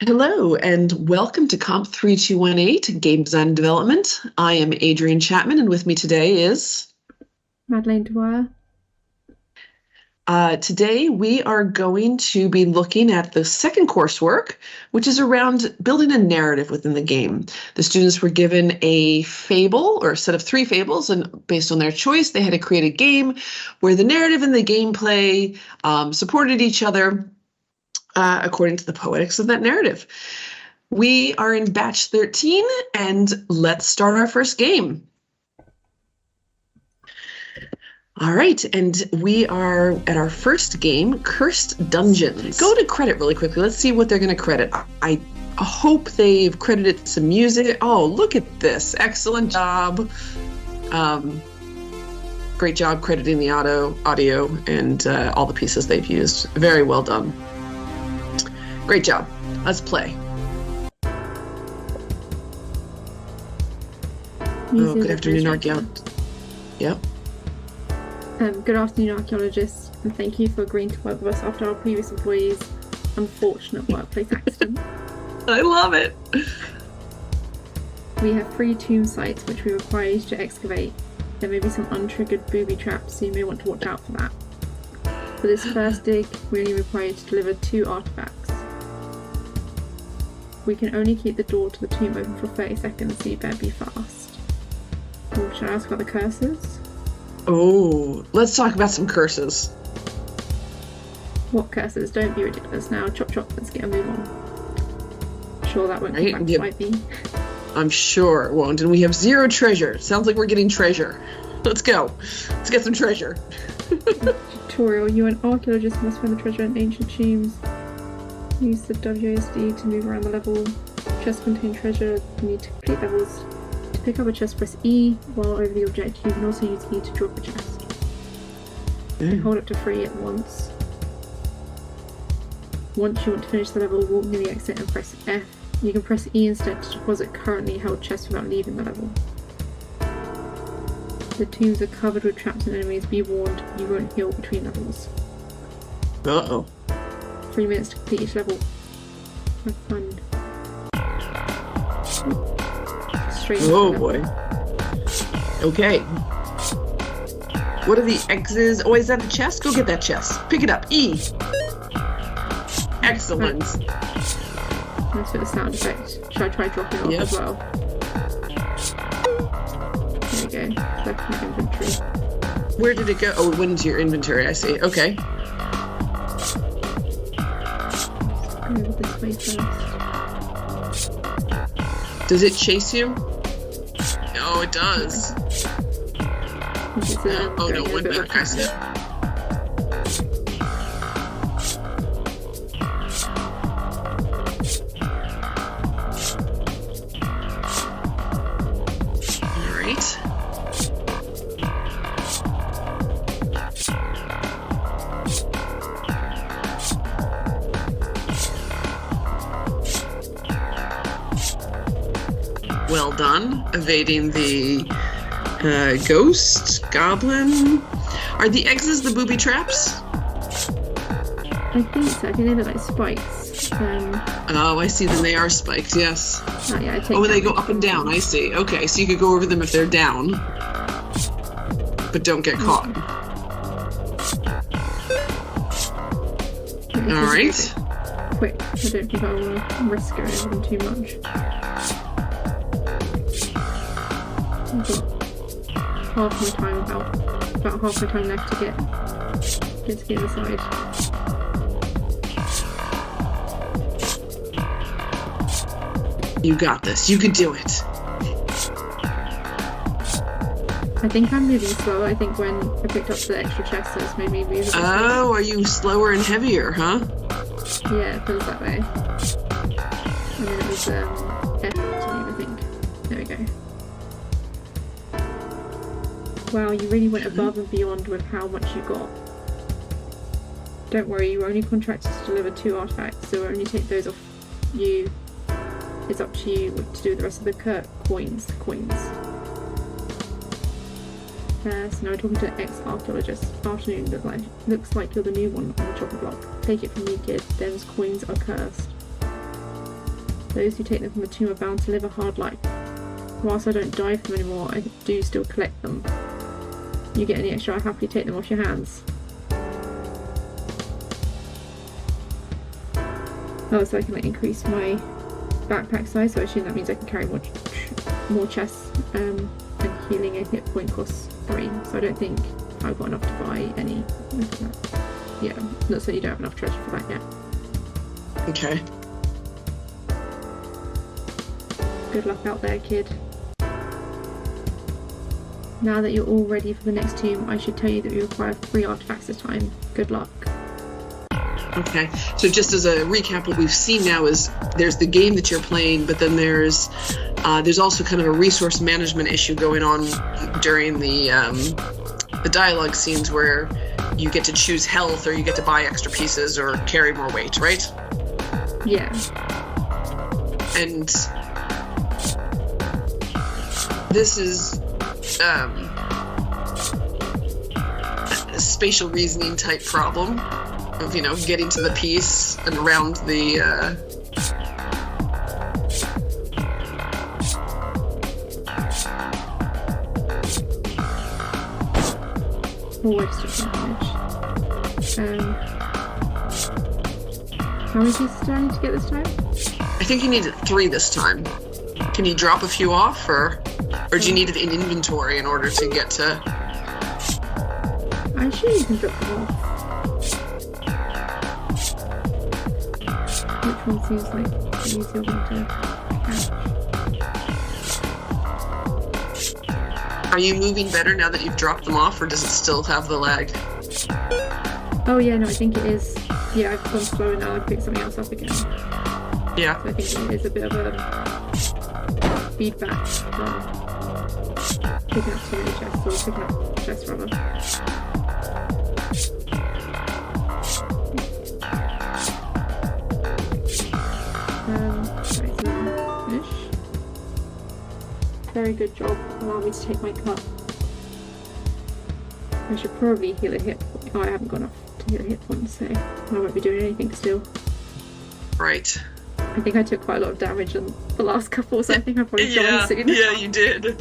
Hello and welcome to COMP3218 Game Design and Development. I am Adrienne Chapman and with me today is Madeleine Dwyer. Today we are going to be looking at the second coursework, which is around building a narrative within the game. The students were given a fable or a set of 3 fables, and based on their choice, they had to create a game where the narrative and the gameplay supported each other according to the poetics of that narrative. We are in batch 13, and let's start our first game. All right, and we are at our first game, Cursed Dungeons. Go to credit really quickly. Let's see what they're going to credit. I hope they've credited some music. Oh, look at this. Excellent job. Great job crediting the audio and all the pieces they've used. Very well done. Great job. Let's play. Good afternoon, archaeologist. Yep. Good afternoon, archaeologists, and thank you for agreeing to work with us after our previous employee's unfortunate workplace accident. I love it. We have 3 tomb sites which we require you to excavate. There may be some untriggered booby traps, so you may want to watch out for that. For this first dig, we only require you to deliver 2 artifacts. We can only keep the door to the tomb open for 30 seconds, so you better be fast. Should I ask about the curses? Oh, let's talk about some curses. What curses? Don't be ridiculous now. Chop chop, let's get a move on. Sure, that won't come back to bite me. I'm sure it won't, and we have 0 treasure. Sounds like we're getting treasure. Let's go. Let's get some treasure. Tutorial. You, an archaeologist, must find the treasure in ancient tombs. Use the WASD to move around the level. Chests contain treasure. You need to complete levels. To pick up a chest, press E while over the object. You can also use E to drop a chest. Hold up to 3 at once. Once you want to finish the level, walk near the exit and press F. You can press E instead to deposit currently held chests without leaving the level. The tombs are covered with traps and enemies. Be warned, you won't heal between levels. Uh-oh. 3 minutes to complete each level. Have fun. Straight. Oh boy. Okay. What are the X's? Oh, is that the chest? Go get that chest. Pick it up. E. Excellent. That's for the sound effect. Should I try dropping it off as well? There we go. Left my inventory. Where did it go? Oh, it went into your inventory. I see. Okay. Over this way first. Does it chase you? Oh, it does. Oh no, one back. I see. Alright. Well done. Evading the ghost, goblin. Are the X's the booby traps? I think so. I think they look like spikes. Oh, I see them. They are spiked, yes. Oh, yeah, and they go up and down. I see. Okay, so you could go over them if they're down. But don't get caught. Alright. Quick. I don't think I want to risk going over them too much. I've got half my time, about half my time left to get to the other side. You got this. You can do it. I think I'm moving slower. I think when I picked up the extra chest, it's made me move. Oh, are you slower and heavier, huh? Yeah, it feels that way. And then it was F to move, I think. There we go. Wow, you really went above and beyond with how much you got. Don't worry, you were only contracted to deliver 2 artifacts, so we'll only take those off you. It's up to you what to do with the rest of the coins. So now we're talking to ex-archaeologist. Afternoon, looks like you're the new one on the chopping block. Take it from me, kid. Them's coins are cursed. Those who take them from the tomb are bound to live a hard life. Whilst I don't die from them anymore, I do still collect them. You get any extra, I happily take them off your hands. Oh, so I can like increase my backpack size, so I assume that means I can carry more chests, and healing a hit point costs 3, so I don't think I've got enough to buy any. Yeah, looks like you don't have enough treasure for that yet. Okay. Good luck out there, kid. Now that you're all ready for the next tomb, I should tell you that we require 3 artifacts this time. Good luck. Okay, so just as a recap, what we've seen now is there's the game that you're playing, but then there's also kind of a resource management issue going on during the dialogue scenes where you get to choose health or you get to buy extra pieces or carry more weight, right? Yeah. And this is a spatial reasoning type problem of, you know, getting to the piece and around the Oh, I just took damage. How many pieces do I need to get this time? I think you need 3 this time. Can you drop a few off, or do you need it in inventory in order to get to... I'm sure you can drop them off. Which one seems like the easier one to catch? Are you moving better now that you've dropped them off, or does it still have the lag? Oh yeah, no, I think it is. Yeah, I've gone slow and now I've picked something else up again. Yeah. So I think it is a bit of a feedback from picking up too many chests, or picking up chests rather. Right, so finish. Very good job. Allow me to take my cut. I should probably heal a hit point. Oh, I haven't got enough to heal a hit point, so I won't be doing anything still. Right. I think I took quite a lot of damage on the last couple, so I think I'll probably die soon. Yeah, you did.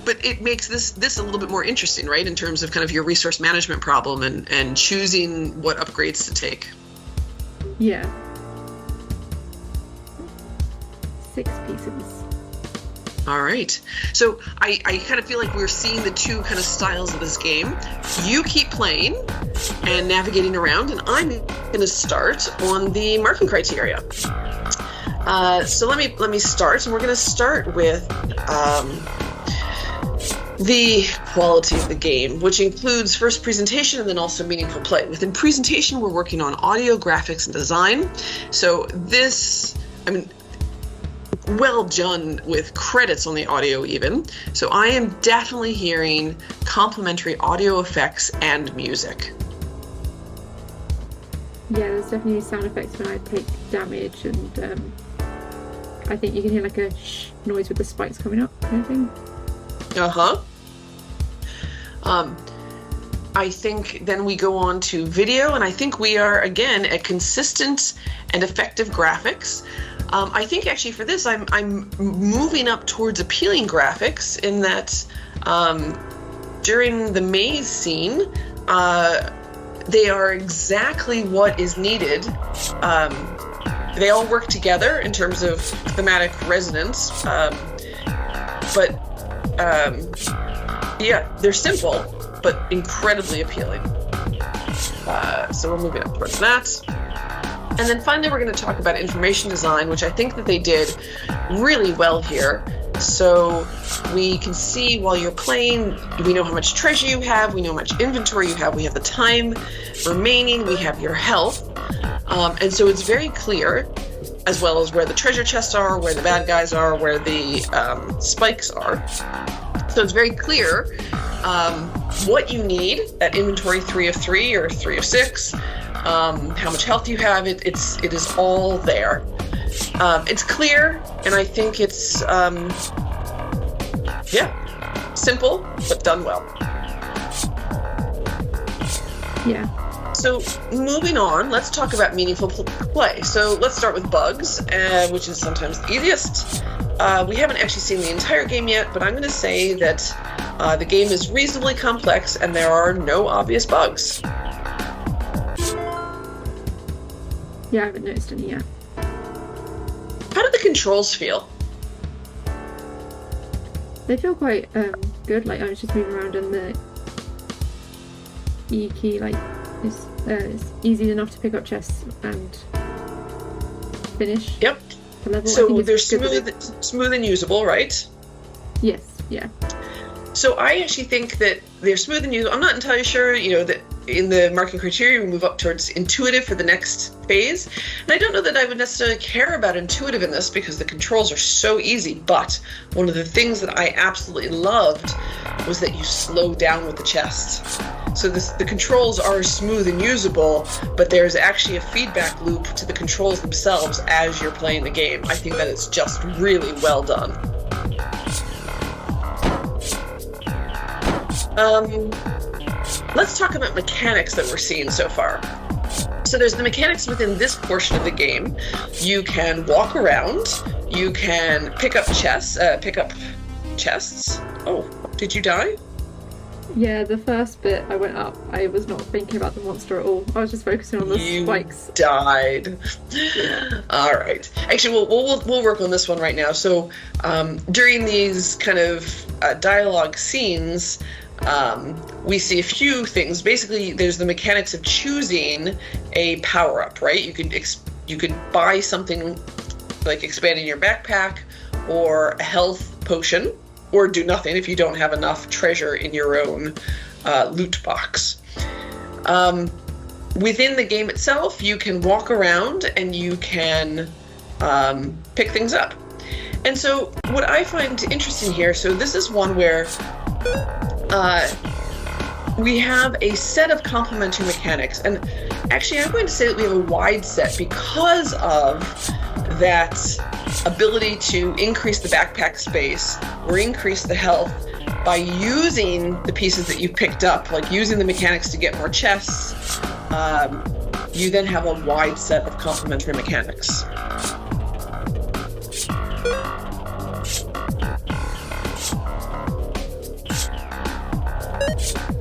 But it makes this a little bit more interesting, right? In terms of kind of your resource management problem and choosing what upgrades to take. Yeah. 6 pieces. All right. So I kind of feel like we're seeing the 2 kind of styles of this game. You keep playing and navigating around, and I'm going to start on the marking criteria. So let me start, and we're going to start with the quality of the game, which includes first presentation and then also meaningful play. Within presentation, we're working on audio, graphics, and design. So this, I mean, well done with credits on the audio even. So I am definitely hearing complementary audio effects and music. Yeah, there's definitely sound effects when I take damage, and I think you can hear like a noise with the spikes coming up kind of thing. Uh-huh. I think then we go on to video, and I think we are, again, at consistent and effective graphics. I think actually for this, I'm moving up towards appealing graphics in that during the maze scene, they are exactly what is needed. They all work together in terms of thematic resonance, yeah, they're simple, but incredibly appealing. So we're moving up towards that. And then finally, we're going to talk about information design, which I think that they did really well here. So we can see while you're playing, we know how much treasure you have, we know how much inventory you have, we have the time remaining, we have your health. And so it's very clear, as well as where the treasure chests are, where the bad guys are, where the spikes are. So it's very clear what you need at inventory 3 of 3 or 3 of 6, how much health you have. It is all there. It's clear, and I think it's simple but done well. Yeah, So moving on, let's talk about meaningful play. So let's start with bugs, which is sometimes the easiest. We haven't actually seen the entire game yet, but I'm going to say that the game is reasonably complex and there are no obvious bugs. Yeah, I haven't noticed any yet. How do the controls feel? They feel quite good. Like I was just moving around and the E key, like it's easy enough to pick up chests and finish. Yep. The level. So they're smooth and usable, right? Yes. Yeah. So I actually think that they're smooth and usable. I'm not entirely sure, that in the marking criteria we move up towards intuitive for the next phase. And I don't know that I would necessarily care about intuitive in this because the controls are so easy. But one of the things that I absolutely loved was that you slow down with the chests. So the controls are smooth and usable, but there's actually a feedback loop to the controls themselves as you're playing the game. I think that it's just really well done. Let's talk about mechanics that we're seeing so far. So there's the mechanics within this portion of the game. You can walk around. You can pick up chests. Oh, did you die? Yeah, the first bit I went up, I was not thinking about the monster at all. I was just focusing on the spikes. You died. Yeah. All right. Actually, we'll work on this one right now. So during these kind of dialogue scenes, we see a few things. Basically, there's the mechanics of choosing a power-up, right? You could buy something like expanding your backpack or a health potion, or do nothing if you don't have enough treasure in your own loot box. Within the game itself, you can walk around and you can pick things up. And so what I find interesting here, so this is one where we have a set of complementary mechanics. And actually, I'm going to say that we have a wide set because of that ability to increase the backpack space or increase the health by using the pieces that you picked up, like using the mechanics to get more chests. You then have a wide set of complementary mechanics.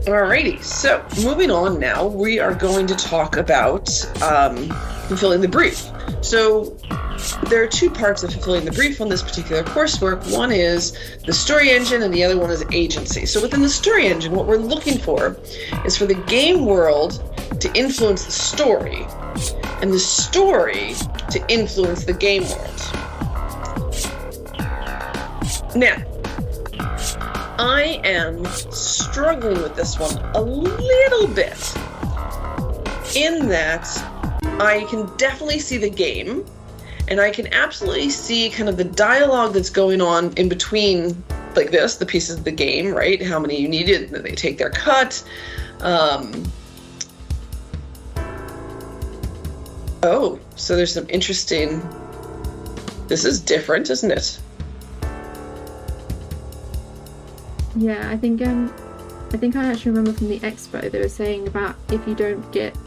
Alrighty, so moving on now, we are going to talk about fulfilling the brief. So there are two parts of fulfilling the brief on this particular coursework. One is the story engine and the other one is agency. So within the story engine, what we're looking for is for the game world to influence the story and the story to influence the game world. Now, I am struggling with this one a little bit in that I can definitely see the game and I can absolutely see kind of the dialogue that's going on in between, like this, the pieces of the game, right? How many you needed, and then they take their cut. Oh, so there's some interesting... This is different, isn't it? Yeah, I think I actually remember from the expo they were saying about if you don't get,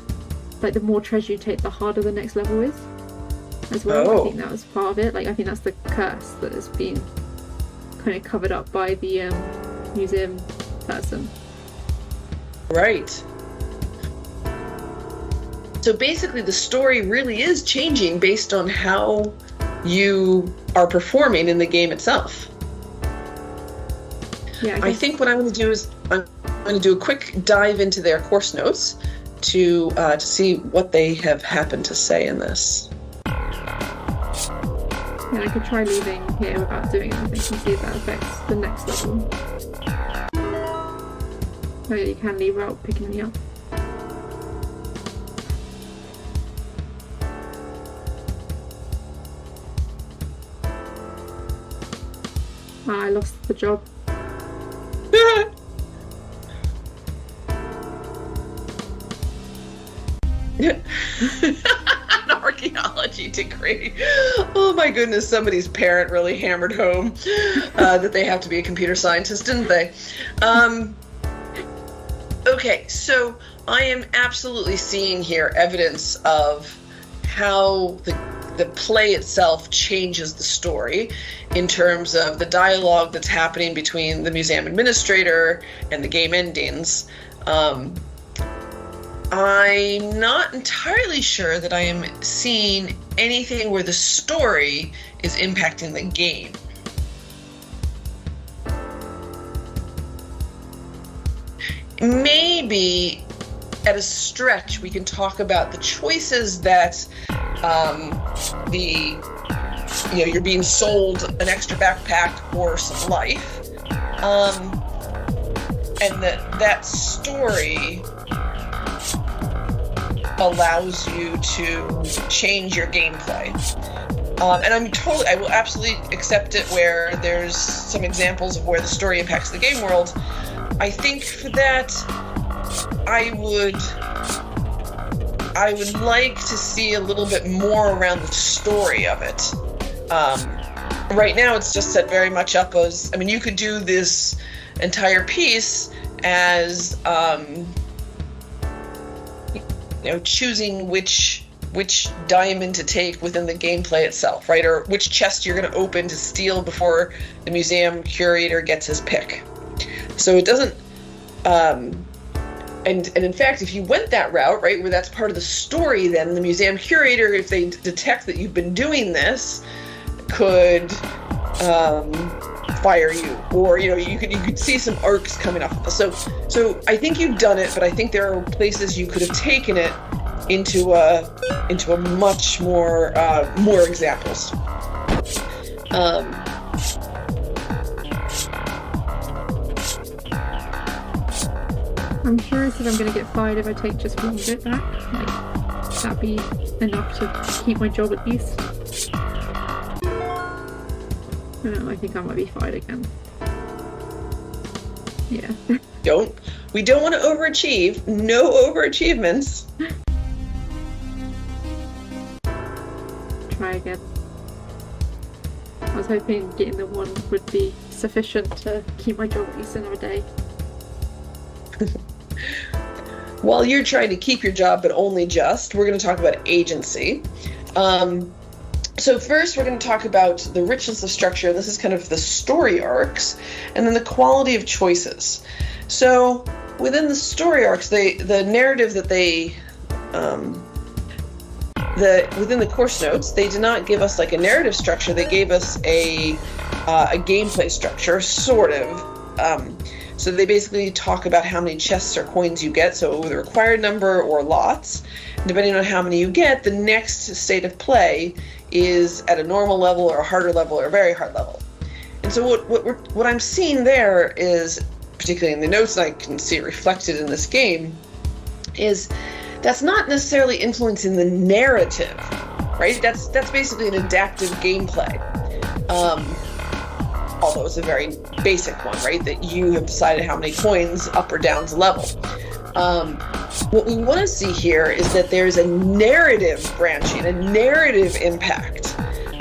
like, the more treasure you take, the harder the next level is as well. Oh. I think that was part of it. Like, I think that's the curse that has been kind of covered up by the museum person. Right. So basically the story really is changing based on how you are performing in the game itself. Yeah, I think what I'm going to do is I'm going to do a quick dive into their course notes to see what they have happened to say in this. Yeah, I could try leaving here without doing anything and see if that affects the next level. Oh yeah, you can leave without picking me up. I lost the job. An archaeology degree. Oh my goodness, somebody's parent really hammered home that they have to be a computer scientist, didn't they? Okay, so I am absolutely seeing here evidence of how the play itself changes the story in terms of the dialogue that's happening between the museum administrator and the game endings. I'm not entirely sure that I am seeing anything where the story is impacting the game. Maybe at a stretch we can talk about the choices that you're being sold an extra backpack or some life, and that story allows you to change your gameplay. And I will absolutely accept it where there's some examples of where the story impacts the game world. I think for that, I would like to see a little bit more around the story of it. Right now, it's just set very much up as, you could do this entire piece as, choosing which diamond to take within the gameplay itself, right? Or which chest you're going to open to steal before the museum curator gets his pick. So it doesn't, and in fact, if you went that route, right, where that's part of the story, then the museum curator, if they detect that you've been doing this, could fire you, or you could see some arcs coming off of this. So I think you've done it, but I think there are places you could have taken it into a much more examples. I'm curious if I'm going to get fired if I take just one bit back. Like, that'd be enough to keep my job at least. No, I think I might be fired again. Yeah. We don't want to overachieve. No overachievements. Try again. I was hoping getting the one would be sufficient to keep my job at least another day. While you're trying to keep your job, but only just, we're going to talk about agency. So first, we're going to talk about the richness of structure. This is kind of the story arcs, and then the quality of choices. So within the story arcs, the narrative that within the course notes, they did not give us like a narrative structure. They gave us a gameplay structure, sort of. So they basically talk about how many chests or coins you get, so the required number or lots. And depending on how many you get, the next state of play is at a normal level or a harder level or a very hard level. And so what I'm seeing there is, particularly in the notes, and I can see it reflected in this game, is that's not necessarily influencing the narrative, right? That's basically an adaptive gameplay. Although it's a very basic one, right? That you have decided how many coins up or down to level. What we want to see here is that there's a narrative branching, a narrative impact.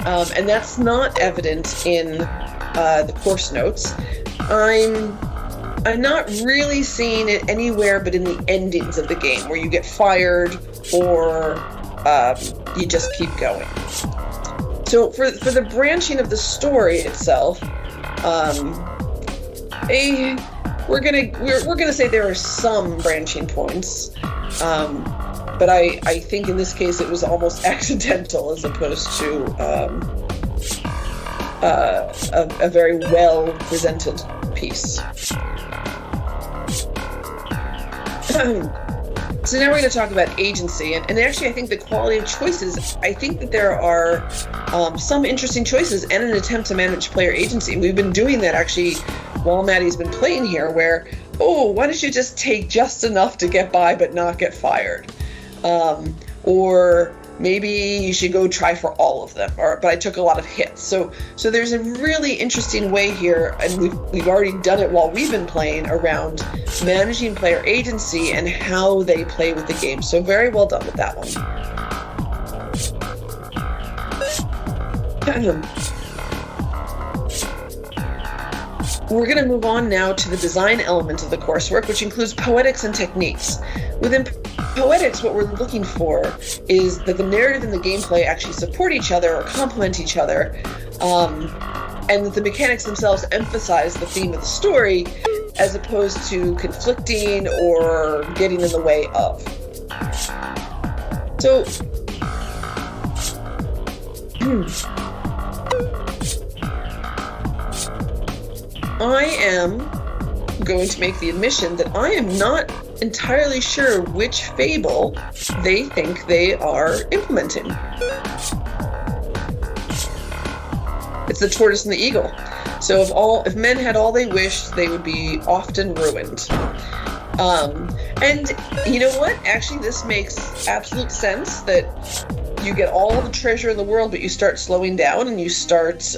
And that's not evident in the course notes. I'm not really seeing it anywhere but in the endings of the game, where you get fired or you just keep going. So for the branching of the story itself, we're gonna say there are some branching points, but I think in this case it was almost accidental as opposed to a very well presented piece. So now we're going to talk about agency, and actually I think the quality of choices, I think that there are some interesting choices and an attempt to manage player agency. We've been doing that actually while Maddie's been playing here, where, why don't you just take just enough to get by but not get fired? Or maybe you should go try for all of them, but I took a lot of hits. So there's a really interesting way here, and we've already done it while we've been playing, around managing player agency and how they play with the game. So very well done with that one. We're going to move on now to the design element of the coursework, which includes poetics and techniques. Within poetics, what we're looking for is that the narrative and the gameplay actually support each other or complement each other, and that the mechanics themselves emphasize the theme of the story as opposed to conflicting or getting in the way of. So, I am going to make the admission that I am not entirely sure which fable they think they are implementing. It's the tortoise and the eagle. So if men had all they wished, they would be often ruined. And you know what? Actually, this makes absolute sense that you get all the treasure in the world, but you start slowing down and you start,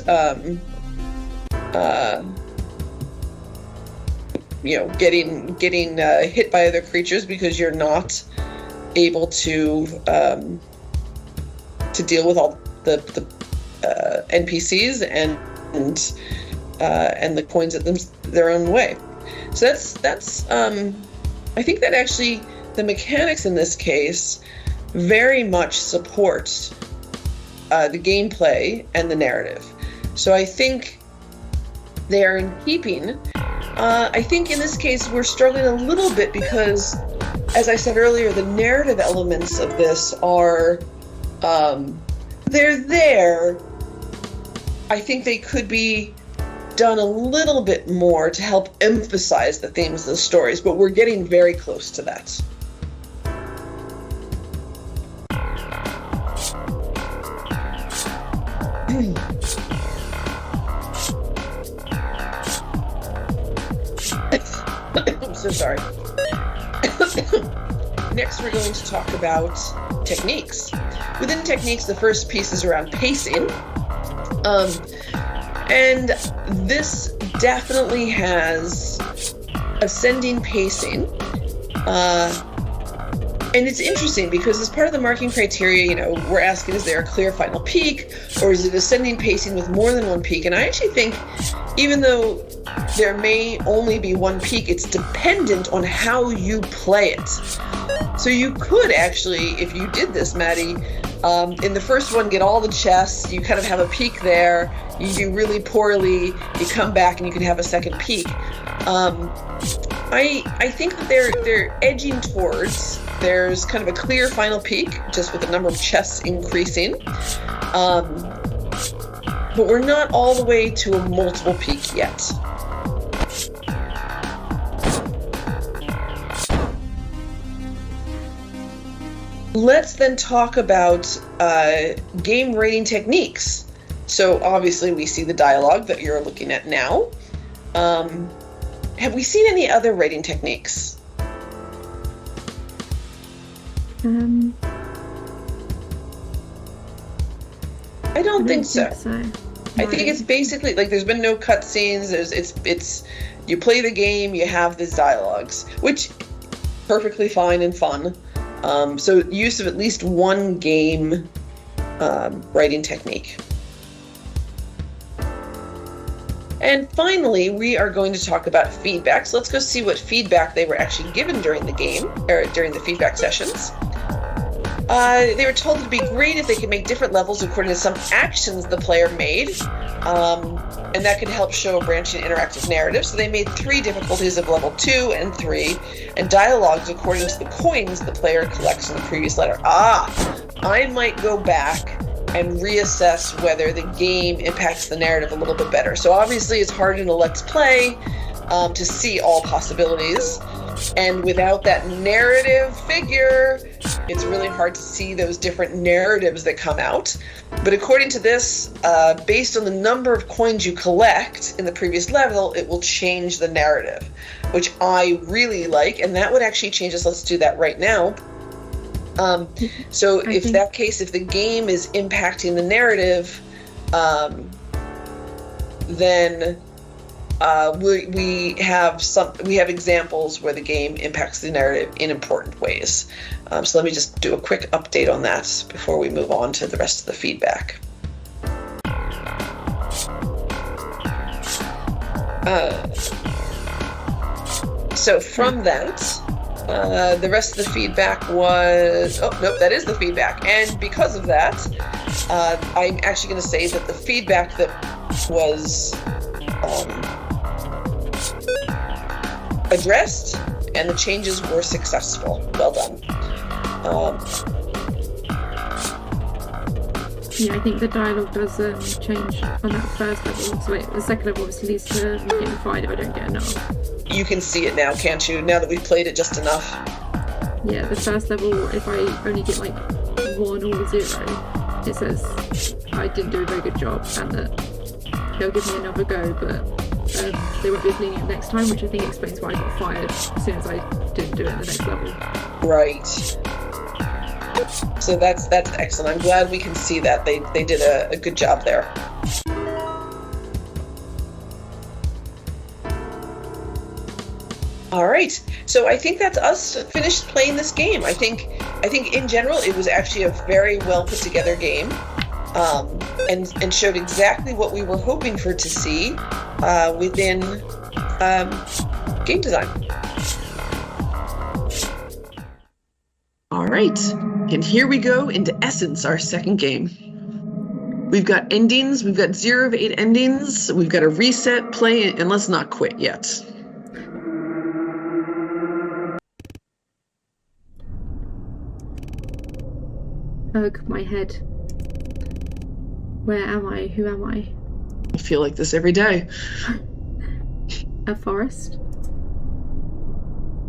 getting hit by other creatures because you're not able to deal with all the NPCs and the coins at their own way. So that's I think that actually the mechanics in this case very much support the gameplay and the narrative. So I think they are in keeping. I think in this case we're struggling a little bit because, as I said earlier, the narrative elements of this are they're there. I think they could be done a little bit more to help emphasize the themes of the stories, but we're getting very close to that. I'm so sorry. Next, we're going to talk about techniques. Within techniques, the first piece is around pacing. And this definitely has ascending pacing. And it's interesting because as part of the marking criteria, we're asking, is there a clear final peak, or is it ascending pacing with more than one peak? And I actually think, even though there may only be one peak, it's dependent on how you play it. So you could actually, if you did this, Maddie, in the first one, get all the chests, you kind of have a peak there, you do really poorly, you come back and you can have a second peak. I think that they're edging towards, there's kind of a clear final peak, just with the number of chests increasing. But we're not all the way to a multiple peak yet. Let's then talk about game rating techniques. So obviously we see the dialogue that you're looking at now. Have we seen any other rating techniques? I don't think so. I think it's basically like there's been no cutscenes. It's you play the game, you have these dialogues, which perfectly fine and fun. So use of at least one game writing technique. And finally, we are going to talk about feedback. So let's go see what feedback they were actually given during the game, or during the feedback sessions. They were told it'd be great if they could make different levels according to some actions the player made, and that could help show a branching interactive narrative. So they made 3 difficulties of level 2 and 3, and dialogues according to the coins the player collects in the previous letter. I might go back and reassess whether the game impacts the narrative a little bit better. So obviously it's hard in a Let's Play to see all possibilities, and without that narrative figure, it's really hard to see those different narratives that come out. But according to this, based on the number of coins you collect in the previous level, it will change the narrative, which I really like, and that would actually change us. Let's do that right now. So if the game is impacting the narrative, then we have examples where the game impacts the narrative in important ways. So let me just do a quick update on that before we move on to the rest of the feedback. So from that, The rest of the feedback was... Oh, nope, that is the feedback. And because of that, I'm actually going to say that the feedback that was addressed and the changes were successful. Well done. Yeah, I think the dialogue does change on that first level. So the second level obviously leads to me getting fired if I don't get enough. You can see it now, can't you? Now that we've played it just enough. Yeah, the first level, if I only get like 1 or 0, it says I didn't do a very good job and that they'll give me another go, but they won't be as lenient next time, which I think explains why I got fired as soon as I didn't do it at the next level. Right. So that's excellent. I'm glad we can see that. They did a good job there. All right. So I think that's us finished playing this game. I think in general it was actually a very well put together game, and showed exactly what we were hoping for to see within game design. All right, and here we go into Essence, our second game. We've got endings. We've got 0 of 8 endings. We've got a reset, play, and let's not quit yet. Ugh, my head. Where am I? Who am I? I feel like this every day. A forest.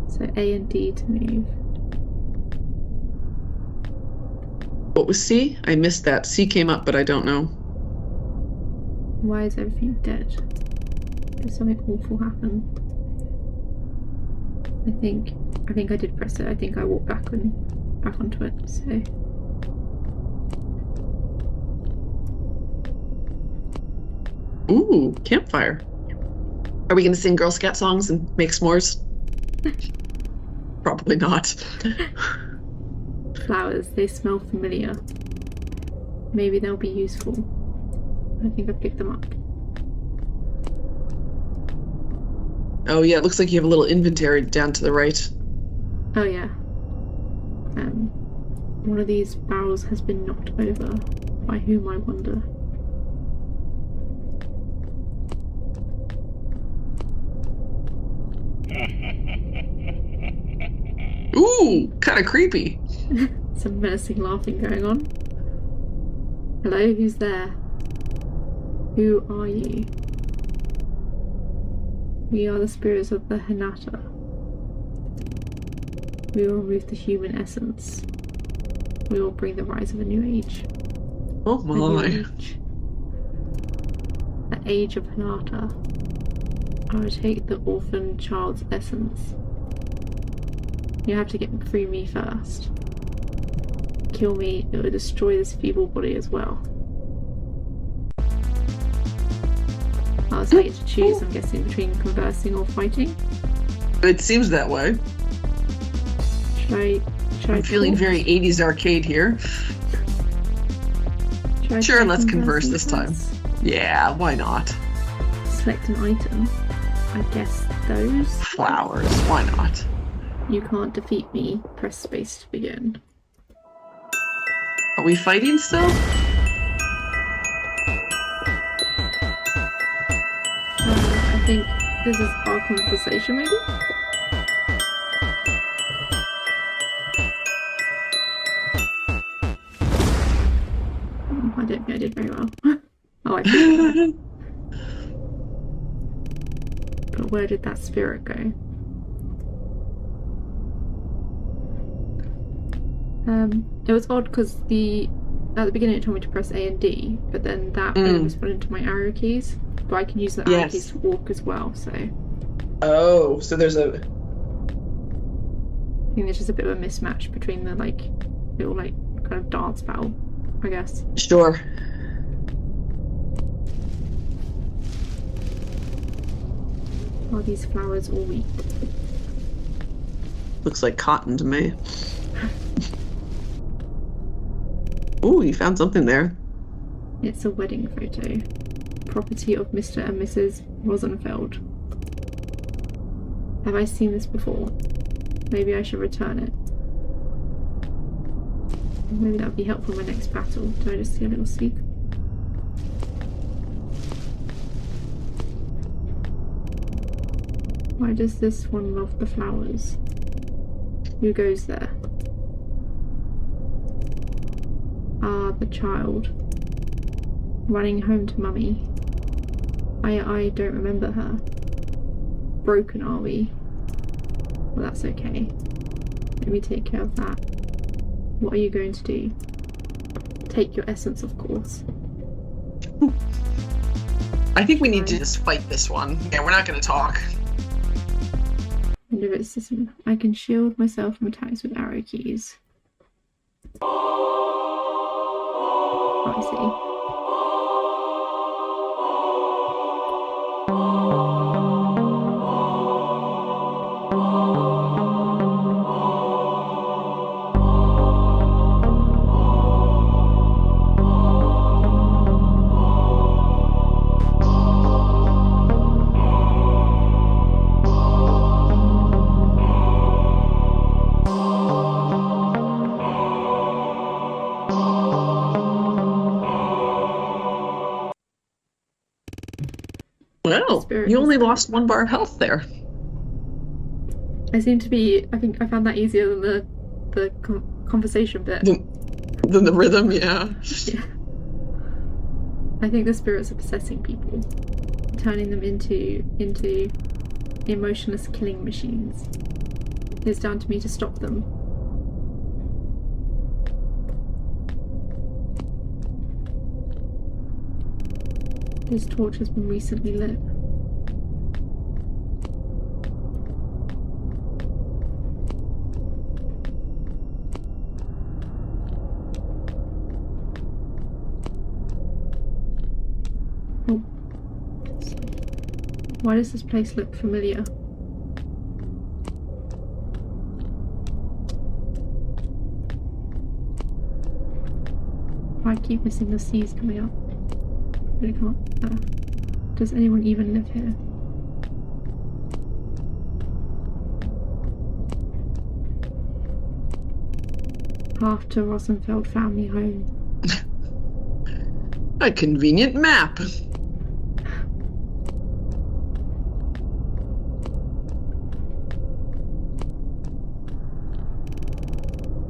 So A and D to move. What was C? I missed that. C came up, but I don't know. Why is everything dead? Did something awful happen? I think I did press it. I think I walked back onto it, so. Ooh, campfire. Are we going to sing Girl Scout songs and make s'mores? Probably not. Flowers, they smell familiar. Maybe they'll be useful. I think I picked them up. Oh yeah, it looks like you have a little inventory down to the right. Oh yeah. One of these barrels has been knocked over. By whom, I wonder? Ooh, kind of creepy. Some menacing laughing going on. Hello, who's there? Who are you? We are the spirits of the Hinata. We will remove the human essence. We will bring the rise of a new age. Oh my. A new age. The age of Hinata. I will take the orphan child's essence. You have to get free me first. Kill me, it will destroy this feeble body as well. I was like to choose, I'm guessing, between conversing or fighting. It seems that way. Should I'm feeling very 80s arcade here. Sure, let's converse this time. Yeah, why not? Select an item. I guess those. Flowers, why not? You can't defeat me. Press space to begin. Are we fighting still? I think this is our conversation, maybe? I don't think I did very well. Oh, I did. But where did that spirit go? It was odd because at the beginning it told me to press A and D, but then that responded to my arrow keys. But I can use the arrow keys to walk as well, so. Oh, so there's a. I think there's just a bit of a mismatch between the little kind of dance battle, I guess. Sure. Are these flowers all weak? Looks like cotton to me. Ooh, you found something there. It's a wedding photo. Property of Mr. and Mrs. Rosenfeld. Have I seen this before? Maybe I should return it. Maybe that would be helpful in my next battle. Do I just see a little seek? Why does this one love the flowers? Who goes there? Ah, the child. Running home to mummy. I don't remember her. Broken, are we? Well, that's okay. Let me take care of that. What are you going to do? Take your essence, of course. I think we need to just fight this one. Yeah, we're not going to talk. Under its system, I can shield myself from attacks with arrow keys. Oh, I see. Well, you only lost 1 bar of health there. I seem to be. I think I found that easier than the conversation bit. Than the rhythm, yeah. Yeah. I think the spirits are possessing people, turning them into emotionless killing machines. It's down to me to stop them. This torch has been recently lit. Oh. Why does this place look familiar? I keep missing the C's coming up. Really can't. Does anyone even live here? Half to Rosenfeld family home. A convenient map.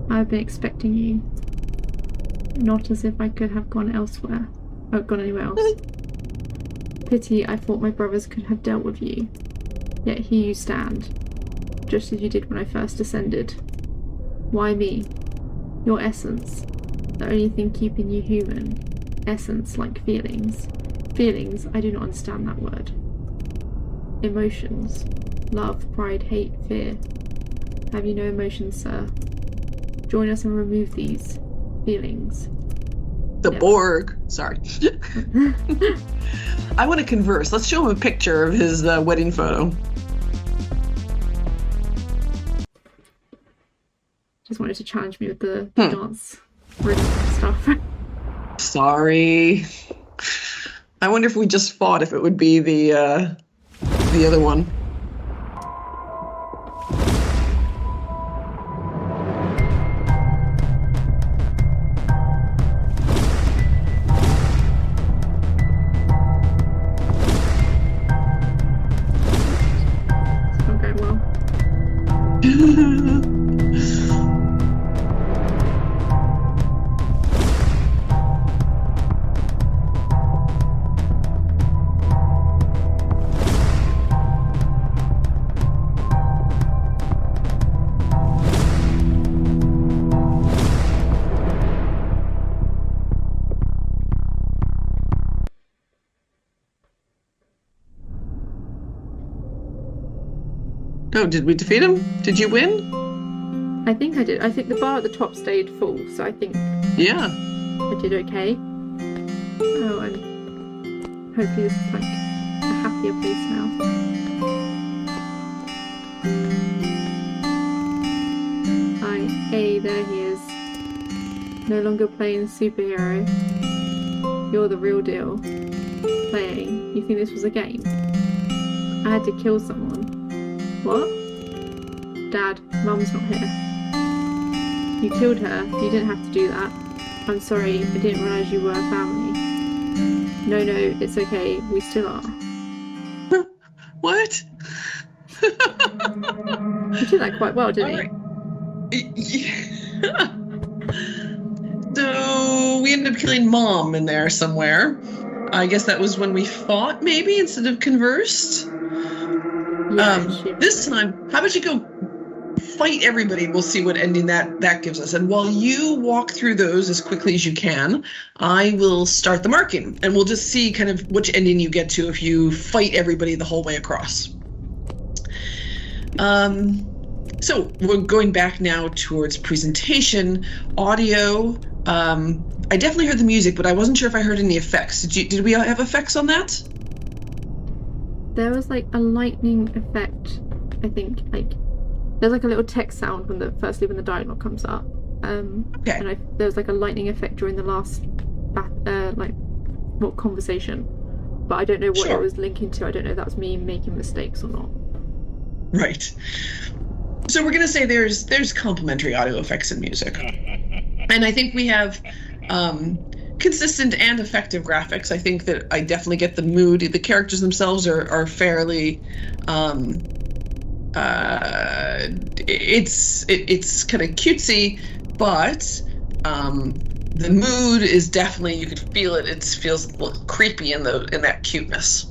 I've been expecting you. Not as if I could have gone elsewhere. Oh, gone anywhere else. Pity I thought my brothers could have dealt with you. Yet here you stand, just as you did when I first descended. Why me? Your essence, the only thing keeping you human. Essence, like feelings. Feelings, I do not understand that word. Emotions. Love, pride, hate, fear. Have you no emotions, sir? Join us and remove these feelings. The Borg. Sorry. I want to converse. Let's show him a picture of his wedding photo. Just wanted to challenge me with the dance rhythm stuff. Sorry. I wonder if we just fought, if it would be the other one. Oh, did we defeat him? Did you win? I think I did. I think the bar at the top stayed full, so I think Yeah. I did okay. Oh, and hopefully this is like a happier place now. Hey, there he is. No longer playing superhero. You're the real deal. Playing. You think this was a game? I had to kill someone. What? Dad, Mum's not here. You killed her. You didn't have to do that. I'm sorry. I didn't realise you were a family. No, it's okay. We still are. What? He did that quite well, didn't he? Yeah. So we ended up killing Mom in there somewhere. I guess that was when we fought, maybe, instead of conversed. Yeah, this time, how about you go fight everybody? We'll see what ending that gives us. And while you walk through those as quickly as you can, I will start the marking, and we'll just see kind of which ending you get to if you fight everybody the whole way across. So we're going back now towards presentation, audio. I definitely heard the music, but I wasn't sure if I heard any effects. Did we have effects on that? There was like a lightning effect, I think. Like there's like a little text sound when the dialogue comes up. Okay. And there was like a lightning effect during the last conversation, but I don't know what it was linking to. I don't know if that was me making mistakes or not. Right. So we're going to say there's complementary audio effects in music. And I think we have consistent and effective graphics. I think that I definitely get the mood. The characters themselves are fairly it's kind of cutesy, but the mood is definitely, you could feel it. It feels a little creepy in that cuteness.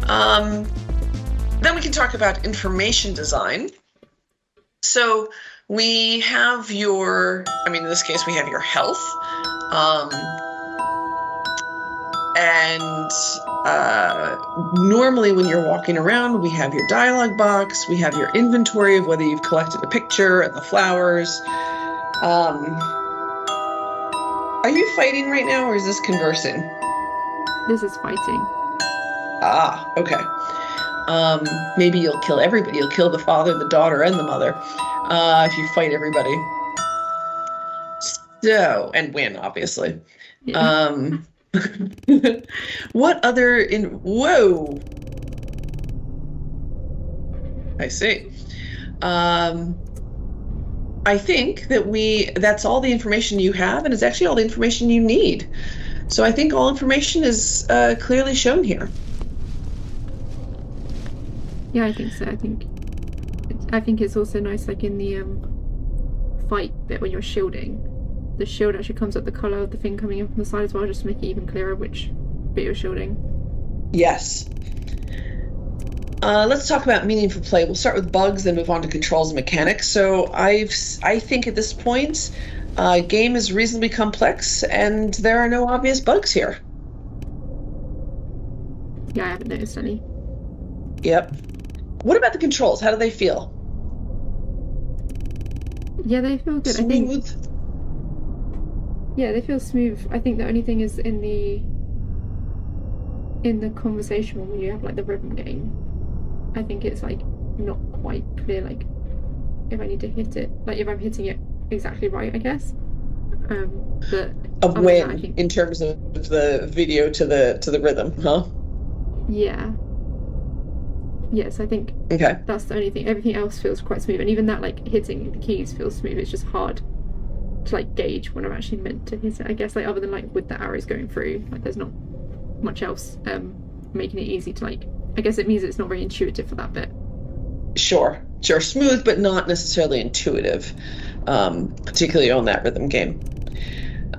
Then we can talk about information design. So we have in this case, we have your health. Normally when you're walking around, we have your dialogue box, we have your inventory of whether you've collected a picture and the flowers. Are you fighting right now, or is this conversing? This is fighting. Ah, okay. Maybe you'll kill everybody. You'll kill the father, the daughter, and the mother if you fight everybody. So, and win, obviously. Yeah. What other whoa. I see. I think that's all the information you have, and it's actually all the information you need. So I think all information is clearly shown here. Yeah, I think so. I think it's also nice, like in the fight bit when you're shielding, the shield actually comes up the colour of the thing coming in from the side as well, just to make it even clearer which bit you're shielding. Yes. Let's talk about meaningful play. We'll start with bugs, then move on to controls and mechanics. So I think at this point, game is reasonably complex, and there are no obvious bugs here. Yeah, I haven't noticed any. Yep. What about the controls? How do they feel? Yeah, they feel good. Smooth? Yeah, they feel smooth. I think the only thing is in the conversation when you have like the rhythm game, I think it's like not quite clear, like if I need to hit it, like if I'm hitting it exactly right, I guess. But of when, in terms of the video to the rhythm, huh? Yeah. Yes, I think that's the only thing. Everything else feels quite smooth, and even that, like hitting the keys feels smooth. It's just hard to like gauge when I'm actually meant to hit it, I guess, like other than like with the arrows going through, like there's not much else making it easy to like, I guess it means it's not very intuitive for that bit. Sure, smooth but not necessarily intuitive, particularly on that rhythm game.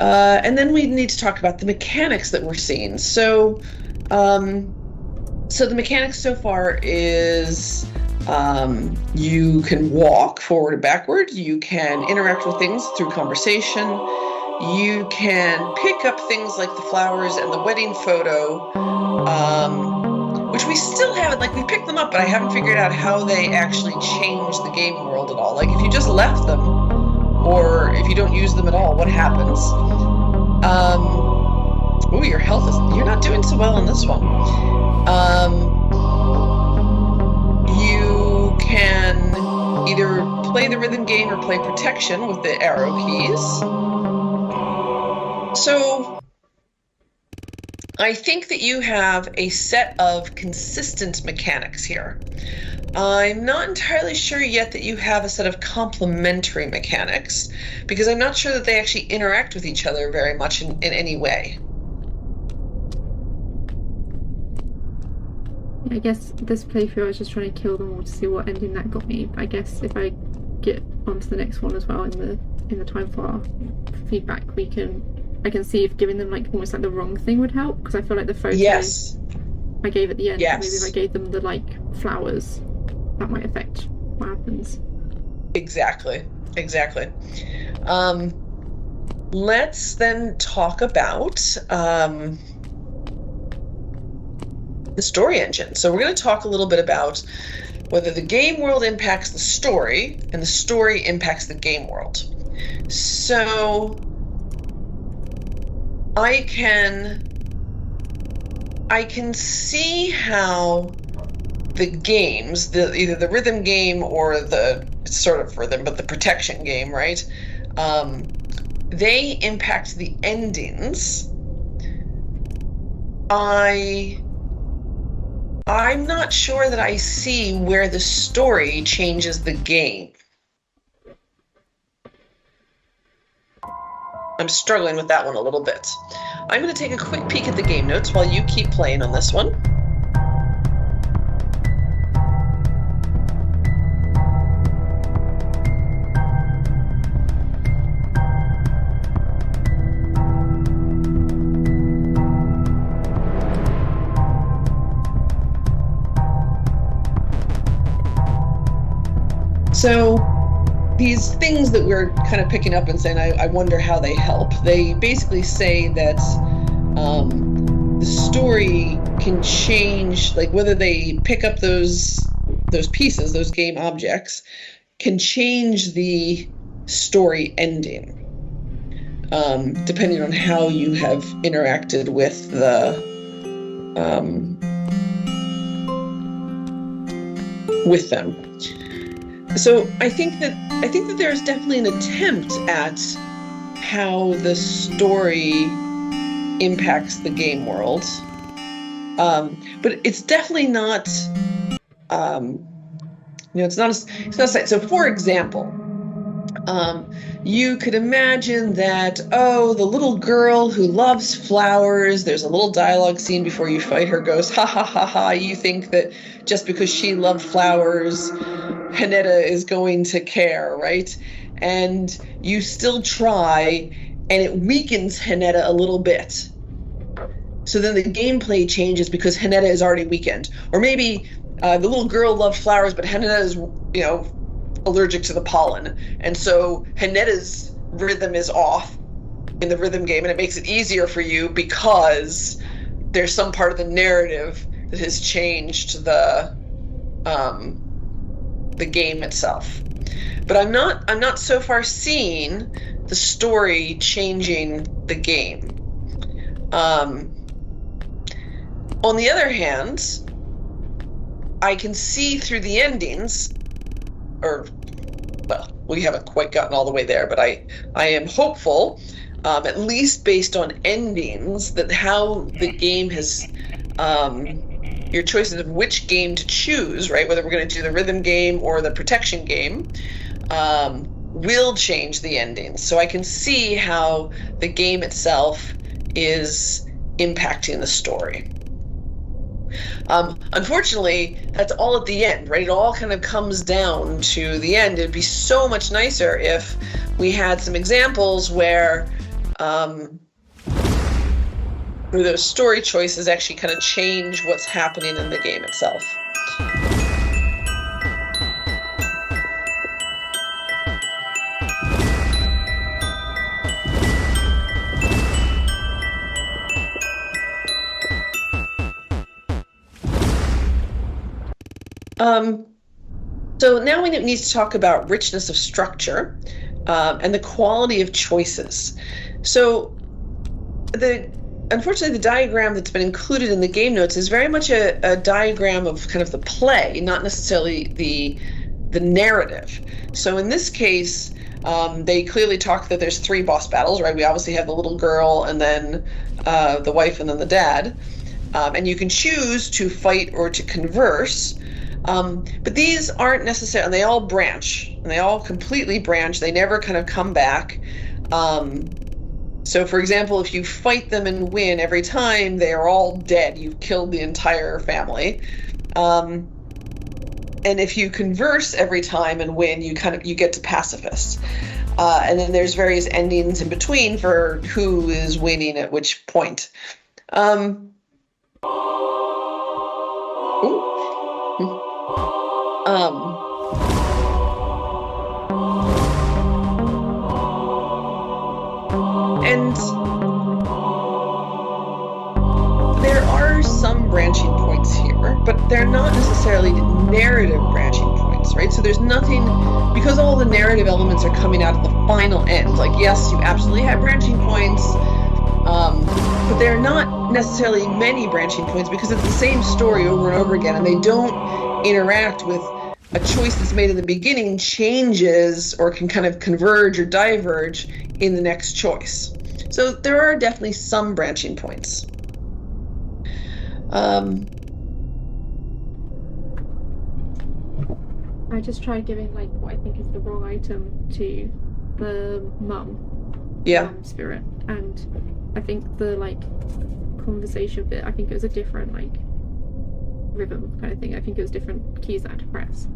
And then we need to talk about the mechanics that we're seeing. So the mechanics so far is you can walk forward and backward, you can interact with things through conversation, you can pick up things like the flowers and the wedding photo, which we still haven't, like we picked them up, but I haven't figured out how they actually change the game world at all. Like if you just left them, or if you don't use them at all, what happens? Ooh, your health you're not doing so well on this one. You can either play the rhythm game or play protection with the arrow keys. So I think that you have a set of consistent mechanics here. I'm not entirely sure yet that you have a set of complementary mechanics, because I'm not sure that they actually interact with each other very much in any way. I guess this playthrough I was just trying to kill them all to see what ending that got me. I guess if I get onto the next one as well in the time for feedback, I can see if giving them like almost like the wrong thing would help, because I feel like the photo I gave at the end, maybe if I gave them the like flowers, that might affect what happens. Exactly. Let's then talk about the story engine. So we're going to talk a little bit about whether the game world impacts the story and the story impacts the game world. So I can see how the games, either the rhythm game or the sort of rhythm, but the protection game, right? They impact the endings. I'm not sure that I see where the story changes the game. I'm struggling with that one a little bit. I'm going to take a quick peek at the game notes while you keep playing on this one. So these things that we're kind of picking up and saying, I wonder how they help. They basically say that the story can change, like whether they pick up those pieces, those game objects, can change the story ending, depending on how you have interacted with them. So I think that there's definitely an attempt at how the story impacts the game world, but it's definitely not. It's not. So, for example, you could imagine that, the little girl who loves flowers, there's a little dialogue scene before you fight her, goes, ha ha ha ha, you think that just because she loved flowers, Hanetta is going to care, right? And you still try, and it weakens Hanetta a little bit. So then the gameplay changes because Hanetta is already weakened. Or maybe the little girl loved flowers, but Hanetta is, allergic to the pollen. And so Hanetta's rhythm is off in the rhythm game, and it makes it easier for you because there's some part of the narrative that has changed the game itself. But I'm not so far seeing the story changing the game. On the other hand, I can see through the endings, we haven't quite gotten all the way there, but I am hopeful, at least based on endings, that how the game has your choices of which game to choose, right? Whether we're going to do the rhythm game or the protection game, will change the endings. So I can see how the game itself is impacting the story. Unfortunately, that's all at the end, right? It all kind of comes down to the end. It'd be so much nicer if we had some examples where those story choices actually kind of change what's happening in the game itself. So now we need to talk about richness of structure and the quality of choices. So unfortunately, the diagram that's been included in the game notes is very much a diagram of kind of the play, not necessarily the narrative. So in this case, they clearly talk that there's 3 boss battles, right? We obviously have the little girl, and then the wife and then the dad. And you can choose to fight or to converse. But these aren't necessarily, they all branch, and they all completely branch. They never kind of come back. So for example, if you fight them and win every time, they are all dead. You've killed the entire family. And if you converse every time and win, you get to pacifist. And then there's various endings in between for who is winning at which point. And there are some branching points here, but they're not necessarily narrative branching points, right? So there's nothing, because all the narrative elements are coming out at the final end. Like, yes, you absolutely have branching points, but there are not necessarily many branching points because it's the same story over and over again, and they don't interact with a choice that's made in the beginning changes or can kind of converge or diverge in the next choice. So there are definitely some branching points. I just tried giving like what I think is the wrong item to the mum. Yeah. Spirit, and I think the like conversation bit, I think it was a different like rhythm kind of thing. I think it was different keys I had to press.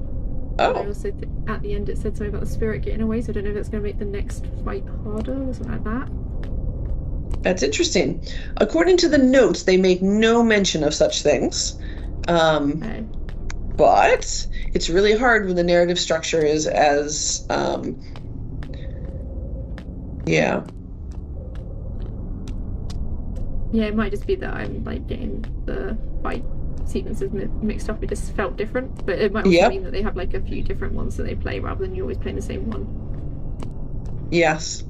Oh. I also at the end it said something about the spirit getting away, so I don't know if it's going to make the next fight harder or something like that. That's interesting. According to the notes, they make no mention of such things. Okay. But it's really hard when the narrative structure is as, yeah. Yeah, it might just be that I'm like getting the fight sequences mixed up. It just felt different, but it might also mean that they have like a few different ones that they play rather than you always playing the same one. Yes.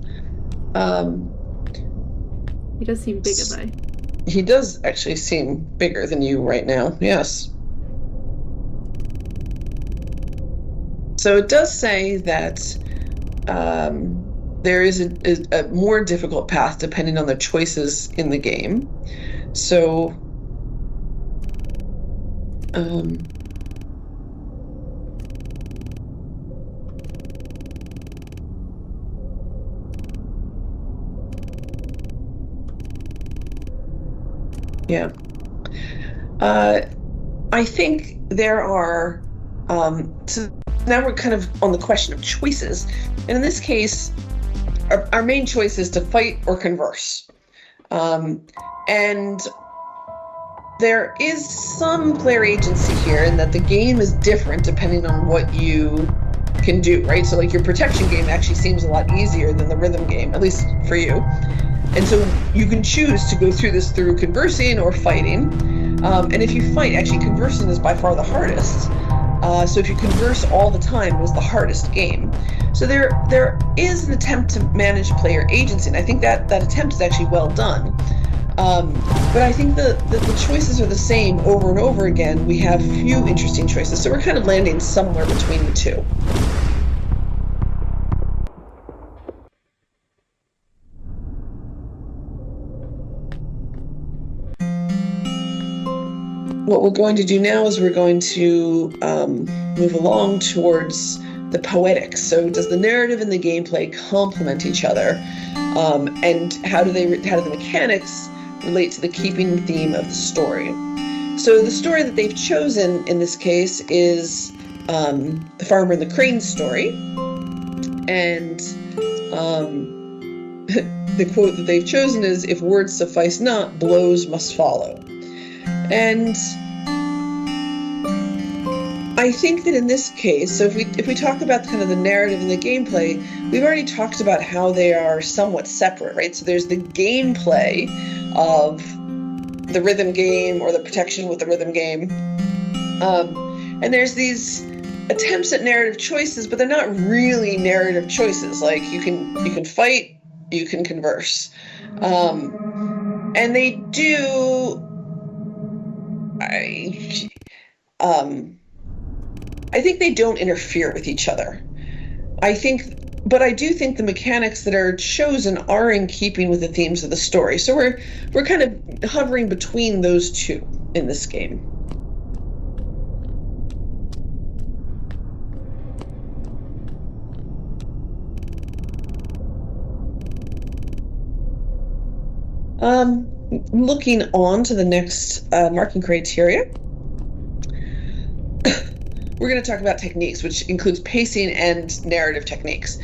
He does seem bigger though. He does actually seem bigger than you right now, yes. So it does say that there is a more difficult path depending on the choices in the game. So yeah. I think there are, so now we're kind of on the question of choices. And in this case, our main choice is to fight or converse. And there is some player agency here in that the game is different depending on what you can do, right? So like your protection game actually seems a lot easier than the rhythm game, at least for you. And so you can choose to go through this through conversing or fighting. And if you fight, actually conversing is by far the hardest. So if you converse all the time, it was the hardest game. So there is an attempt to manage player agency, and I think that attempt is actually well done. But I think the choices are the same over and over again. We have few interesting choices, so we're kind of landing somewhere between the two. What we're going to do now is we're going to move along towards the poetics. So does the narrative and the gameplay complement each other? And how do the mechanics relate to the keeping theme of the story? So the story that they've chosen in this case is the Farmer and the Crane story. And the quote that they've chosen is, "If words suffice not, blows must follow." And I think that in this case, so if we talk about kind of the narrative and the gameplay, we've already talked about how they are somewhat separate, right? So there's the gameplay of the rhythm game or the protection with the rhythm game. And there's these attempts at narrative choices, but they're not really narrative choices. Like you can fight, you can converse. And they do, I think they don't interfere with each other. I think but I do think the mechanics that are chosen are in keeping with the themes of the story. So we're kind of hovering between those two in this game. Looking on to the next marking criteria, we're going to talk about techniques, which includes pacing and narrative techniques.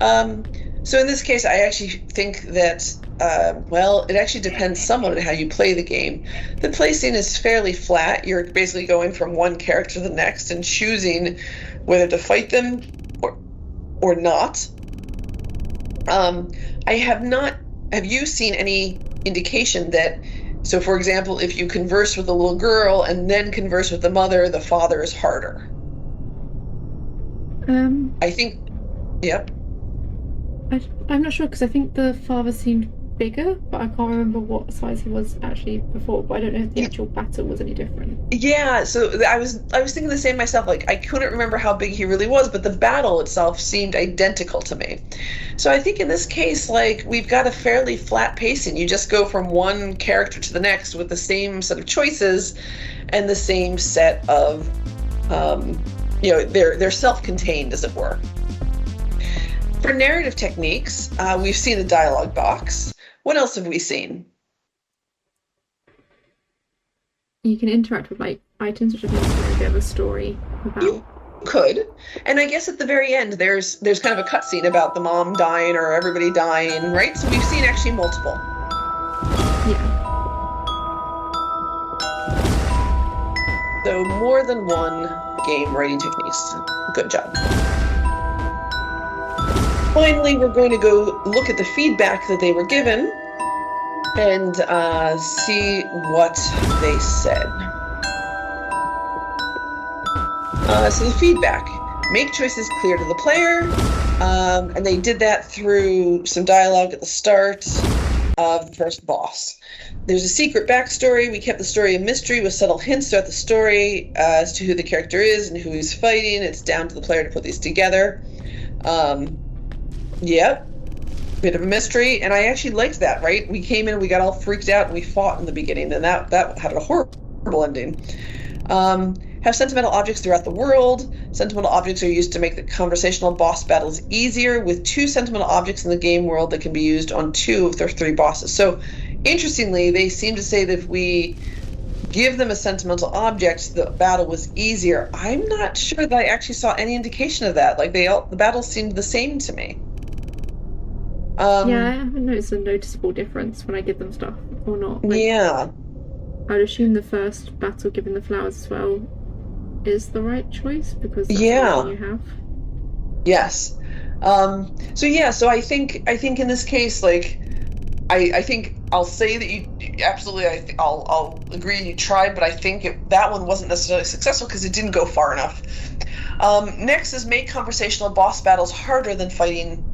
So in this case, I actually think that, well, it actually depends somewhat on how you play the game. The pacing is fairly flat. You're basically going from one character to the next and choosing whether to fight them or not. Have you seen any indication that, so for example, if you converse with a little girl and then converse with the mother, the father is harder? I think, yep. I'm not sure, because I think the father seemed bigger, but I can't remember what size he was actually before. But I don't know if the actual battle was any different. Yeah, so I was thinking the same myself. Like, I couldn't remember how big he really was, but the battle itself seemed identical to me. So I think in this case, like, we've got a fairly flat pacing. You just go from one character to the next with the same set of choices and the same set of, they're self-contained, as it were. For narrative techniques, we've seen the dialogue box. What else have we seen? You can interact with like items, which I think is a bit of a story about. You could, and I guess at the very end, there's kind of a cutscene about the mom dying or everybody dying, right? So we've seen actually multiple. Yeah. So more than one game writing techniques. Good job. Finally, we're going to go look at the feedback that they were given and see what they said. So the feedback: make choices clear to the player, and they did that through some dialogue at the start of the first boss. There's a secret backstory. We kept the story a mystery with subtle hints throughout the story as to who the character is and who he's fighting. It's down to the player to put these together. Yep, bit of a mystery, and I actually liked that, right? We came in and we got all freaked out and we fought in the beginning, and that had a horrible ending. Have sentimental objects throughout the world. Sentimental objects are used to make the conversational boss battles easier, with 2 sentimental objects in the game world that can be used on 2 of their 3 bosses. So, interestingly, they seem to say that if we give them a sentimental object, the battle was easier. I'm not sure that I actually saw any indication of that. Like, the battles seemed the same to me. Yeah, I haven't noticed a noticeable difference when I give them stuff or not. Like, yeah. I'd assume the first battle, giving the flowers as well, is the right choice because that's Yeah. what you have. Yes. So I think in this case, like, I think I'll say that you absolutely. I'll agree you tried, but I think that one wasn't necessarily successful because it didn't go far enough. Next is make conversational boss battles harder than fighting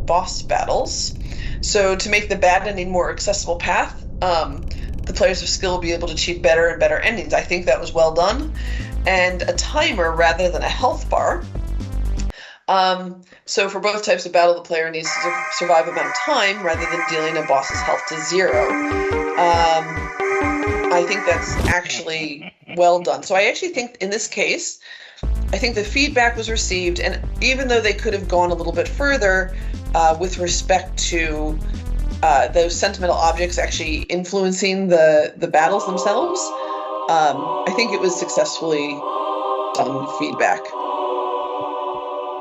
boss battles. So to make the bad ending more accessible path, the players of skill will be able to achieve better and better endings. I think that was well done. And a timer rather than a health bar. So for both types of battle, the player needs to survive amount of time rather than dealing a boss's health to 0. I think that's actually well done. So I actually think in this case, I think the feedback was received, and even though they could have gone a little bit further with respect to those sentimental objects actually influencing the battles themselves, I think it was successfully done feedback.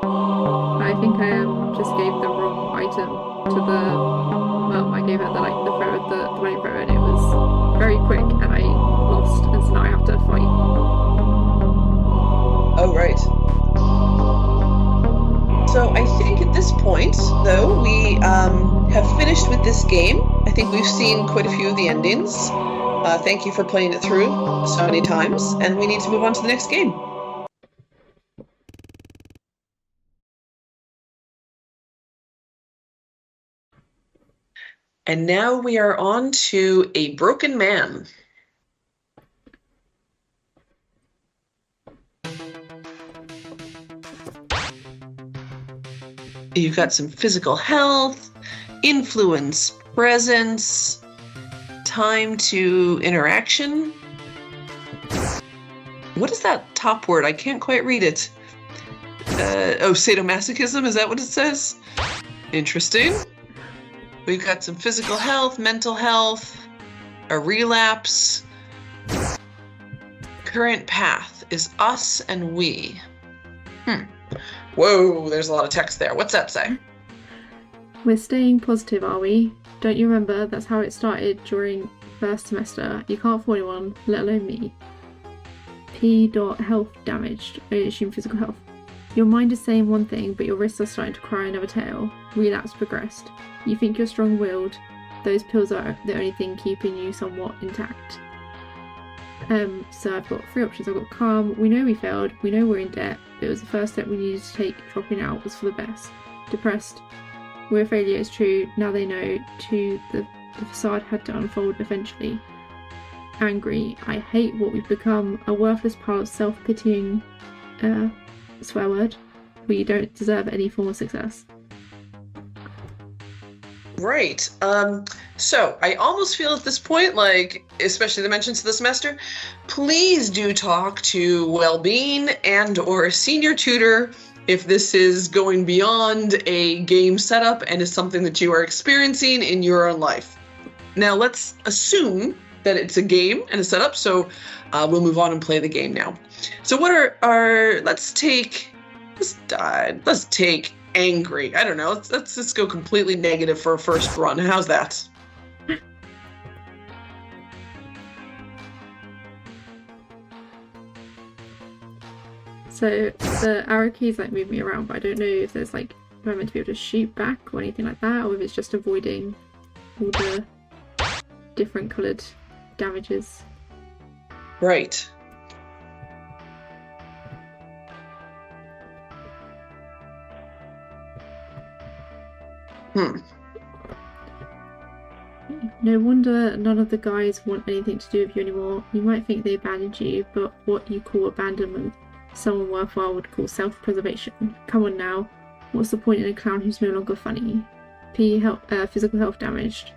I think I just gave the wrong item to I gave her the flame thrower, and it was very quick, and I lost, and so now I have to fight. Oh, right. So I think at this point, though, we have finished with this game. I think we've seen quite a few of the endings. Thank you for playing it through so many times, and we need to move on to the next game. And now we are on to A Broken Man. You've got some physical health, influence, presence, time to interaction. What is that top word? I can't quite read it. Sadomasochism, is that what it says? Interesting. We've got some physical health, mental health, a relapse. Current path is us and we. Whoa, there's a lot of text there. What's that say? We're staying positive, are we? Don't you remember? That's how it started during first semester. You can't fool anyone, let alone me. P. Health damaged. I assume physical health. Your mind is saying one thing, but your wrists are starting to cry another tale. Relapse progressed. You think you're strong-willed. Those pills are the only thing keeping you somewhat intact. So I've got 3 options. I've got calm. We know we failed. We know we're in debt. It was the first step we needed to take. Dropping out was for the best. Depressed. We're a failure, it's true. Now they know. Too, the facade had to unfold eventually. Angry. I hate what we've become. A worthless pile of self-pitying swear word. We don't deserve any form of success. Right. So I almost feel at this point, like, especially the mentions of the semester, please do talk to well-being and or a senior tutor if this is going beyond a game setup and is something that you are experiencing in your own life. Now let's assume that it's a game and a setup, so we'll move on and play the game now. So what are let's take angry. I don't know. Let's just go completely negative for a first run. How's that? So the arrow keys like move me around, but I don't know if there's like, if I'm meant to be able to shoot back or anything like that, or if it's just avoiding all the different coloured damages. Right. No wonder none of the guys want anything to do with you anymore. You might think they abandoned you, but what you call abandonment, someone worthwhile would call self-preservation. Come on now. What's the point in a clown who's no longer funny? Physical health damaged.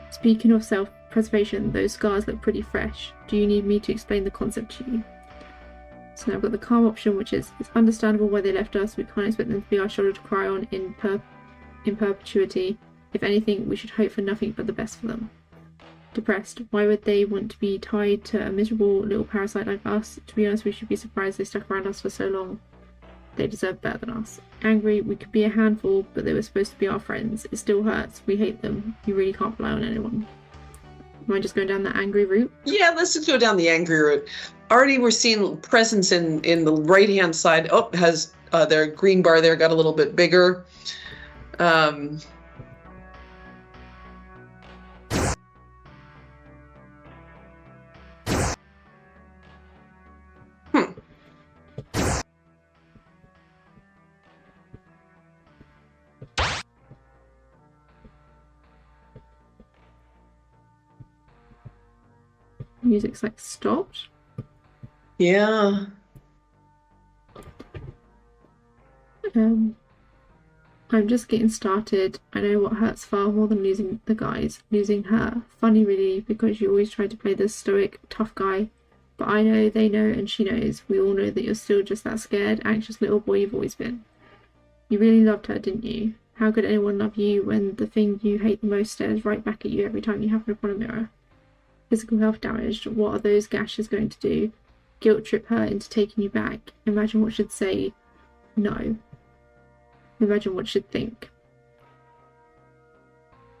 Speaking of self-preservation, those scars look pretty fresh. Do you need me to explain the concept to you? So now I've got the calm option, which is, it's understandable why they left us. We can't expect them to be our shoulder to cry on in perpetuity. If anything, we should hope for nothing but the best for them. Depressed. Why would they want to be tied to a miserable little parasite like us? To be honest, we should be surprised they stuck around us for so long. They deserve better than us. Angry. We could be a handful, but they were supposed to be our friends. It still hurts. We hate them. You really can't rely on anyone. Am I just going down the angry route? Yeah, let's just go down the angry route. Already we're seeing presence in the right-hand side. Oh, has their green bar there got a little bit bigger. Music's like stopped. Yeah. I'm just getting started. I know what hurts far more than losing the guys. Losing her. Funny really, because you always try to play the stoic, tough guy. But I know, they know, and she knows. We all know that you're still just that scared, anxious little boy you've always been. You really loved her, didn't you? How could anyone love you when the thing you hate the most stares right back at you every time you happen upon a mirror? Physical health damaged. What are those gashes going to do? Guilt trip her into taking you back. Imagine what she'd say. No. Imagine what she'd think.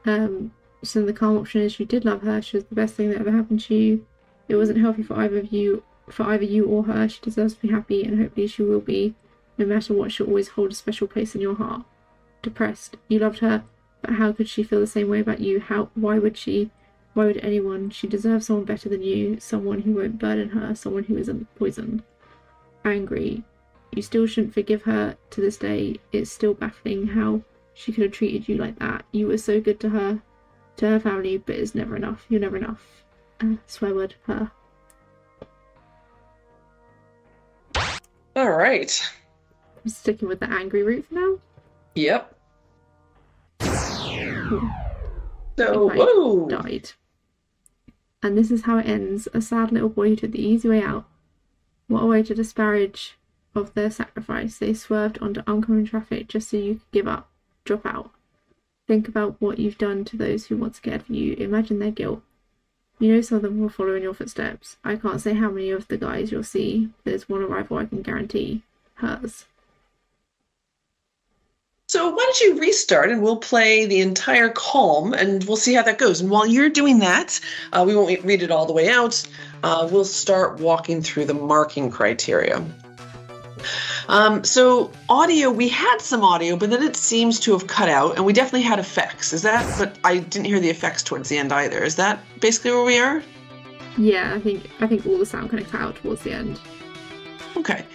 So the calm option is, you did love her. She was the best thing that ever happened to you. It wasn't healthy for either you or her. She deserves to be happy, and hopefully she will be. No matter what, she'll always hold a special place in your heart. Depressed. You loved her, but how could she feel the same way about you? Why would she? Why would anyone? She deserves someone better than you, someone who won't burden her, someone who isn't poisoned. Angry. You still shouldn't forgive her to this day. It's still baffling how she could have treated you like that. You were so good to her family, but it's never enough. You're never enough. Swear word, her. All right. I'm sticking with the angry route for now. Yep. So, I whoa. died. And this is how it ends. A sad little boy who took the easy way out. What a way to disparage of their sacrifice. They swerved onto oncoming traffic just so you could give up, drop out. Think about what you've done to those who once cared for you. Imagine their guilt. You know some of them will follow in your footsteps. I can't say how many of the guys you'll see. There's one arrival I can guarantee. Hers. So why don't you restart and we'll play the entire calm and we'll see how that goes. And while you're doing that, we won't read it all the way out. We'll start walking through the marking criteria. So audio, we had some audio, but then it seems to have cut out, and we definitely had effects. Is that, but I didn't hear the effects towards the end either. Is that basically where we are? Yeah, I think all the sound kind of cut out towards the end. Okay.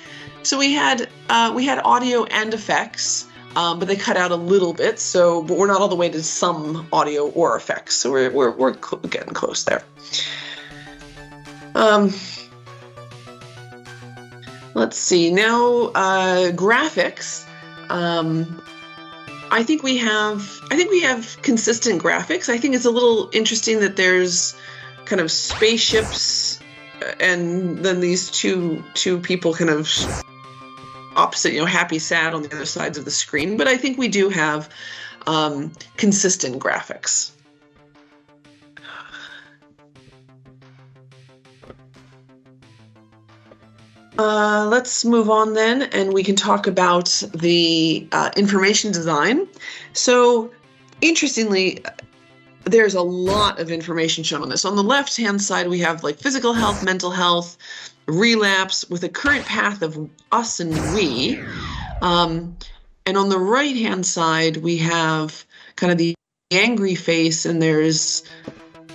So we had audio and effects, but they cut out a little bit. So, but we're not all the way to some audio or effects. So we're getting close there. Let's see now. Graphics. I think we have consistent graphics. I think it's a little interesting that there's kind of spaceships, and then these two people kind of opposite, happy, sad on the other sides of the screen. But I think we do have consistent graphics. Let's move on then, and we can talk about the information design. So, interestingly, there's a lot of information shown on this. On the left-hand side, we have like physical health, mental health, relapse with a current path of us and we. And on the right-hand side, we have kind of the angry face, and there's,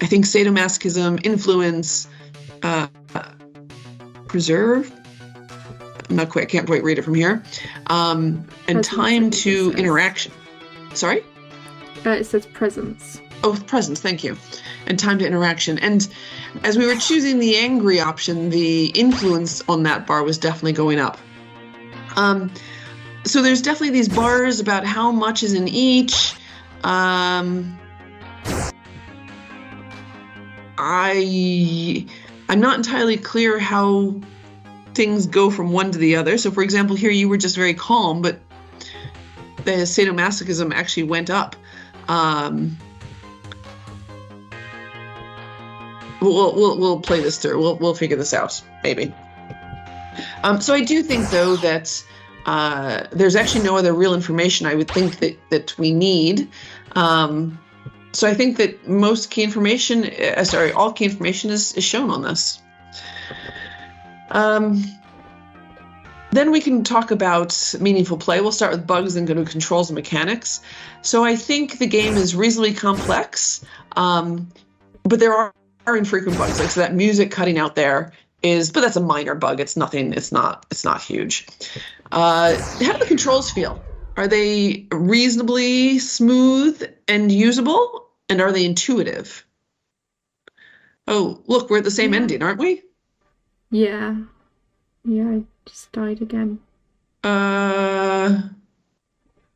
I think, sadomasochism, influence, preserve. I'm not quite, can't quite read it from here. And Presence, time to interaction. Sorry? It says presence. Oh, presence, thank you. And time to interaction. And as we were choosing the angry option, the influence on that bar was definitely going up. So there's definitely these bars about how much is in each. I'm not entirely clear how things go from one to the other. So for example, here you were just very calm, but the sadomasochism actually went up. We'll play this through. We'll figure this out, maybe. So I do think, though, that there's actually no other real information I would think that we need. So I think that most key information, all key information is shown on this. Then we can talk about meaningful play. We'll start with bugs and go to controls and mechanics. So I think the game is reasonably complex, but there are infrequent bugs. Like, so that music cutting out there but that's a minor bug. It's nothing. It's not huge. How do the controls feel? Are they reasonably smooth and usable? And are they intuitive? Oh, look, we're at the same ending, aren't we? Yeah. Yeah, I just died again. Uh,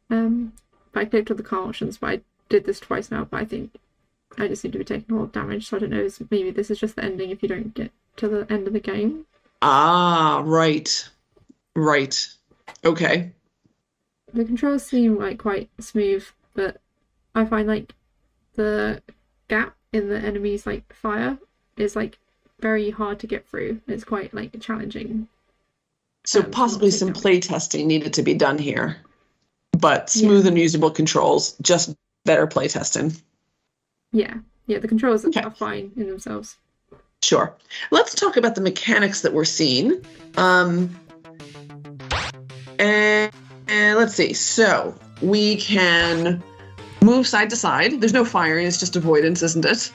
I clicked on the car options, but I did this twice now, but I think I just seem to be taking a lot of damage, so I don't know, maybe this is just the ending if you don't get to the end of the game. Ah, right. Right. Okay. The controls seem like quite smooth, but I find like the gap in the enemy's like fire is like very hard to get through. It's quite like challenging. So possibly some play testing needed to be done here, but smooth and usable controls, just better play testing. Yeah, the controls are fine in themselves. Sure. Let's talk about the mechanics that we're seeing. And let's see. So we can move side to side. There's no firing, it's just avoidance, isn't it?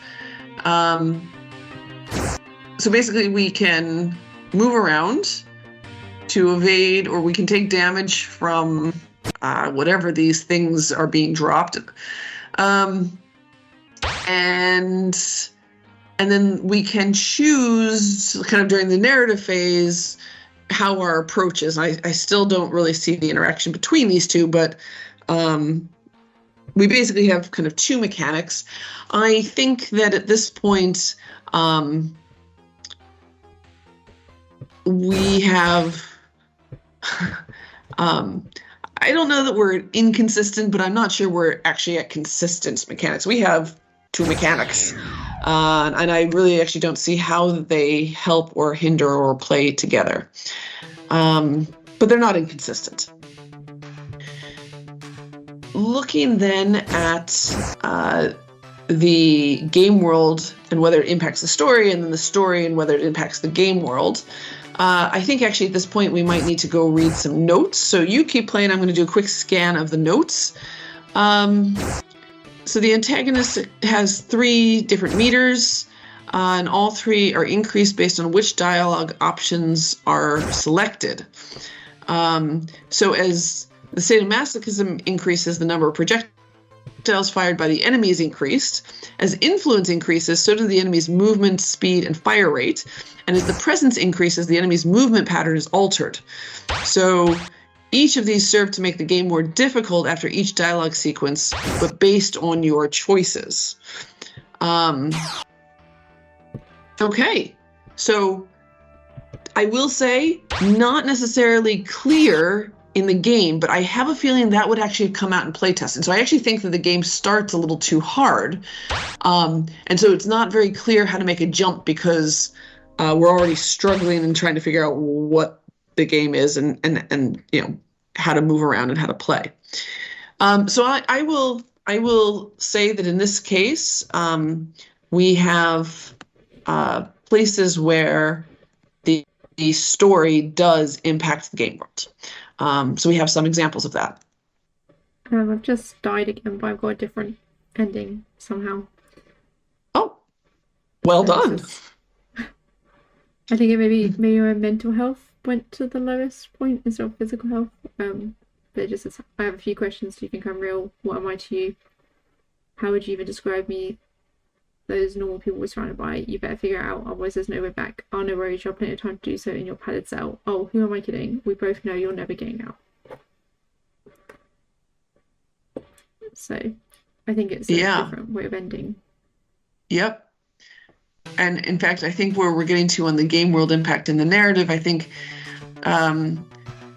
So basically we can move around to evade, or we can take damage from whatever these things are being dropped. And then we can choose kind of during the narrative phase how our approach is. I still don't really see the interaction between these two, but we basically have kind of two mechanics. I think that at this point, we have, I don't know that we're inconsistent, but I'm not sure we're actually at consistent mechanics. We have two mechanics, and I really actually don't see how they help or hinder or play together. But they're not inconsistent. Looking then at the game world and whether it impacts the story, and then the story and whether it impacts the game world, I think actually at this point we might need to go read some notes. So you keep playing. I'm going to do a quick scan of the notes. So the antagonist has 3 different meters, and all 3 are increased based on which dialogue options are selected. So as the sadomasochism increases, the number of projectiles fired by the enemy is increased. As influence increases, so do the enemy's movement, speed, and fire rate. And as the presence increases, the enemy's movement pattern is altered. So each of these serve to make the game more difficult after each dialogue sequence, but based on your choices. Okay, so I will say, not necessarily clear in the game, but I have a feeling that would actually come out in playtest. And so I actually think that the game starts a little too hard. And so it's not very clear how to make a jump, because we're already struggling and trying to figure out what the game is and you know, how to move around and how to play. So I will say that in this case, we have places where the story does impact the game world. So we have some examples of that. I've just died again, but I've got a different ending somehow. Oh, well done. I think it maybe my mental health went to the lowest point instead of physical health. But just I have a few questions to become real. What am I to you? How would you even describe me? Those normal people we're surrounded by. You better figure it out, otherwise there's no way back. Oh, no worries, you'll have plenty of time to do so in your padded cell. Oh, who am I kidding? We both know you're never getting out. So I think it's a different way of ending. Yep. And in fact, I think where we're getting to on the game world impact in the narrative, I think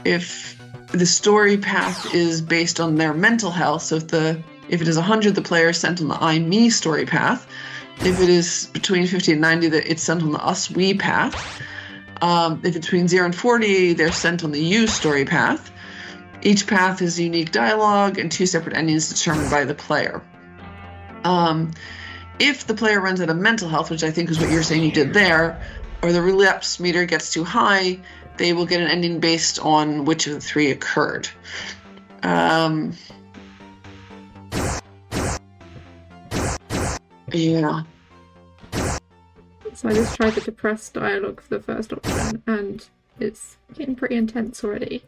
if the story path is based on their mental health, so if it is 100, the player is sent on the I, me story path. If it is between 50 and 90, it's sent on the us, we path. If it's between 0 and 40, they're sent on the you story path. Each path is unique dialogue and 2 separate endings determined by the player. If the player runs out of mental health, which I think is what you're saying you did there, or the relapse meter gets too high, they will get an ending based on which of the 3 occurred. Yeah. So I just tried the depressed dialogue for the first option, and it's getting pretty intense already.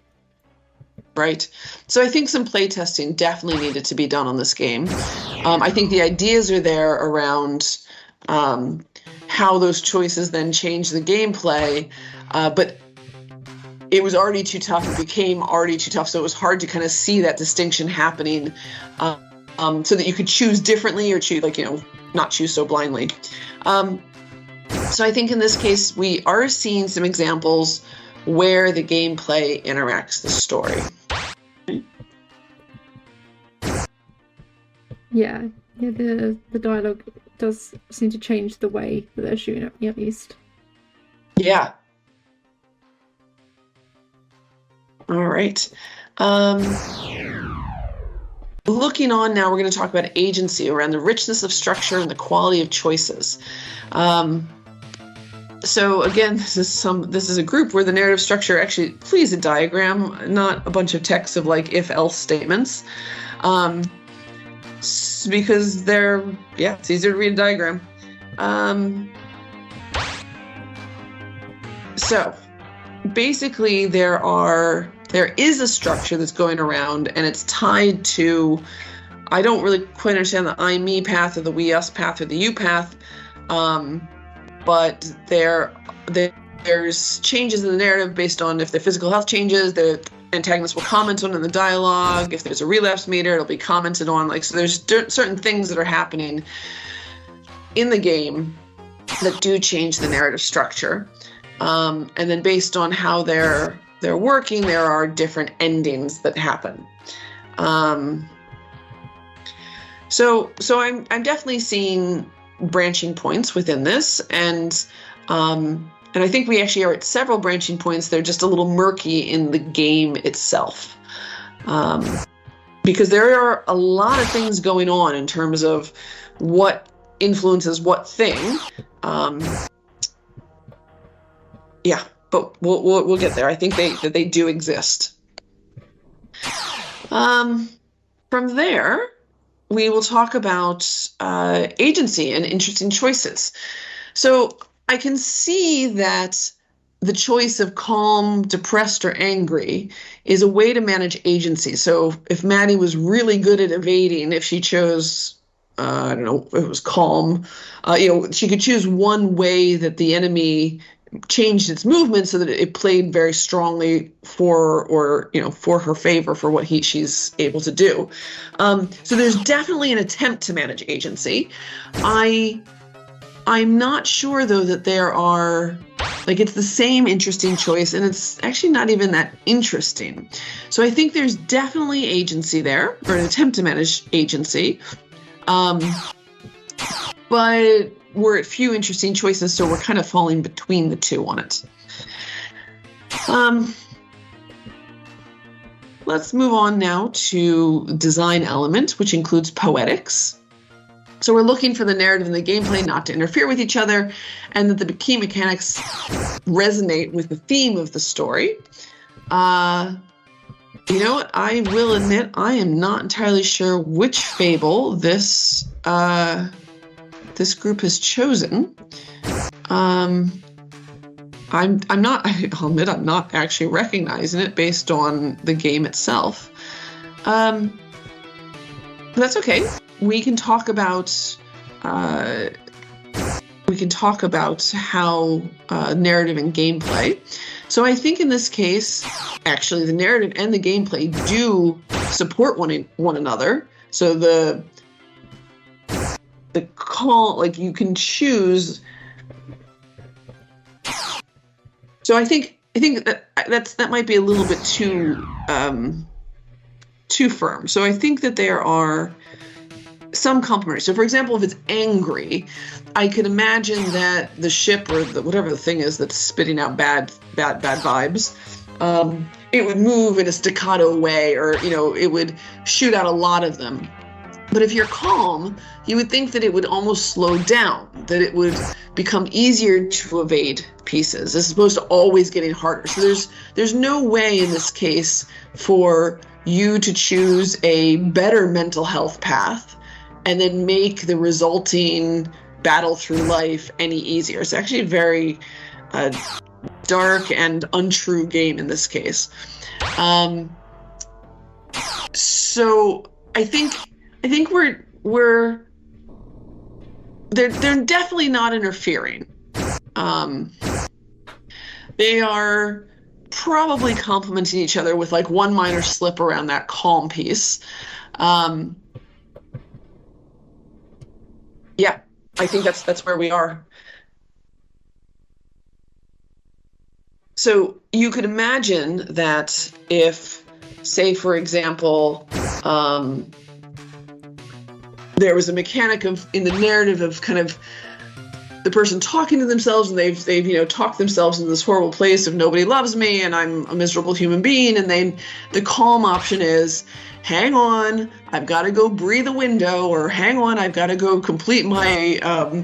Right. So I think some play testing definitely needed to be done on this game. I think the ideas are there around how those choices then change the gameplay, but it was already too tough. It became already too tough, so it was hard to kind of see that distinction happening, so that you could choose differently or choose, like, you know, not choose so blindly. So I think in this case, we are seeing some examples where the gameplay interacts the story. Yeah, the dialogue does seem to change the way that they're shooting at me, at least. Yeah. All right. Looking on now, we're going to talk about agency around the richness of structure and the quality of choices. So again, this is a group where the narrative structure actually please a diagram, not a bunch of text of like if-else statements, because it's easier to read a diagram. So basically, there is a structure that's going around, and it's tied to, I don't really quite understand the I, me path or the we, us path or the you path, but there's changes in the narrative based on if the physical health changes, the antagonist will comment on in the dialogue. If there's a relapse meter, it'll be commented on. Like, so there's certain things that are happening in the game that do change the narrative structure. And then based on how they're working, there are different endings that happen. So I'm definitely seeing branching points within this, and I think we actually are at several branching points. They're just a little murky in the game itself, because there are a lot of things going on in terms of what influences what thing. Yeah, but we'll get there. I think that they do exist. From there, we will talk about agency and interesting choices. So I can see that the choice of calm, depressed, or angry is a way to manage agency. So if Maddie was really good at evading, if she chose, I don't know, if it was calm, she could choose one way that the enemy changed its movement so that it played very strongly for her favor for what she's able to do. So there's definitely an attempt to manage agency. I'm not sure though that there are, like, it's the same interesting choice and it's actually not even that interesting. So I think there's definitely agency there, or an attempt to manage agency. But we're at few interesting choices, so we're kind of falling between the two on it. Let's move on now to design element, which includes poetics. So we're looking for the narrative and the gameplay not to interfere with each other, and that the key mechanics resonate with the theme of the story. You know what? I will admit I am not entirely sure which fable this group has chosen. I'll admit I'm not actually recognizing it based on the game itself. But that's okay. We can talk about how narrative and gameplay. So I think in this case, actually, the narrative and the gameplay do support one another. So the call, like, you can choose. So I think that might be a little bit too firm. So I think that there are some complementary. So for example, if it's angry, I could imagine that the ship or whatever the thing is that's spitting out bad vibes, it would move in a staccato way, or it would shoot out a lot of them. But if you're calm, you would think that it would almost slow down, that it would become easier to evade pieces, as opposed to always getting harder. So there's no way in this case for you to choose a better mental health path and then make the resulting battle through life any easier. It's actually a very dark and untrue game in this case. So I think they're definitely not interfering. They are probably complementing each other with like one minor slip around that calm piece. Yeah, I think that's where we are. So you could imagine that if, say, for example, there was a mechanic in the narrative of kind of the person talking to themselves, and they've talked themselves into this horrible place of nobody loves me and I'm a miserable human being, and then the calm option is, hang on, I've got to go breathe a window, or hang on, I've got to go complete my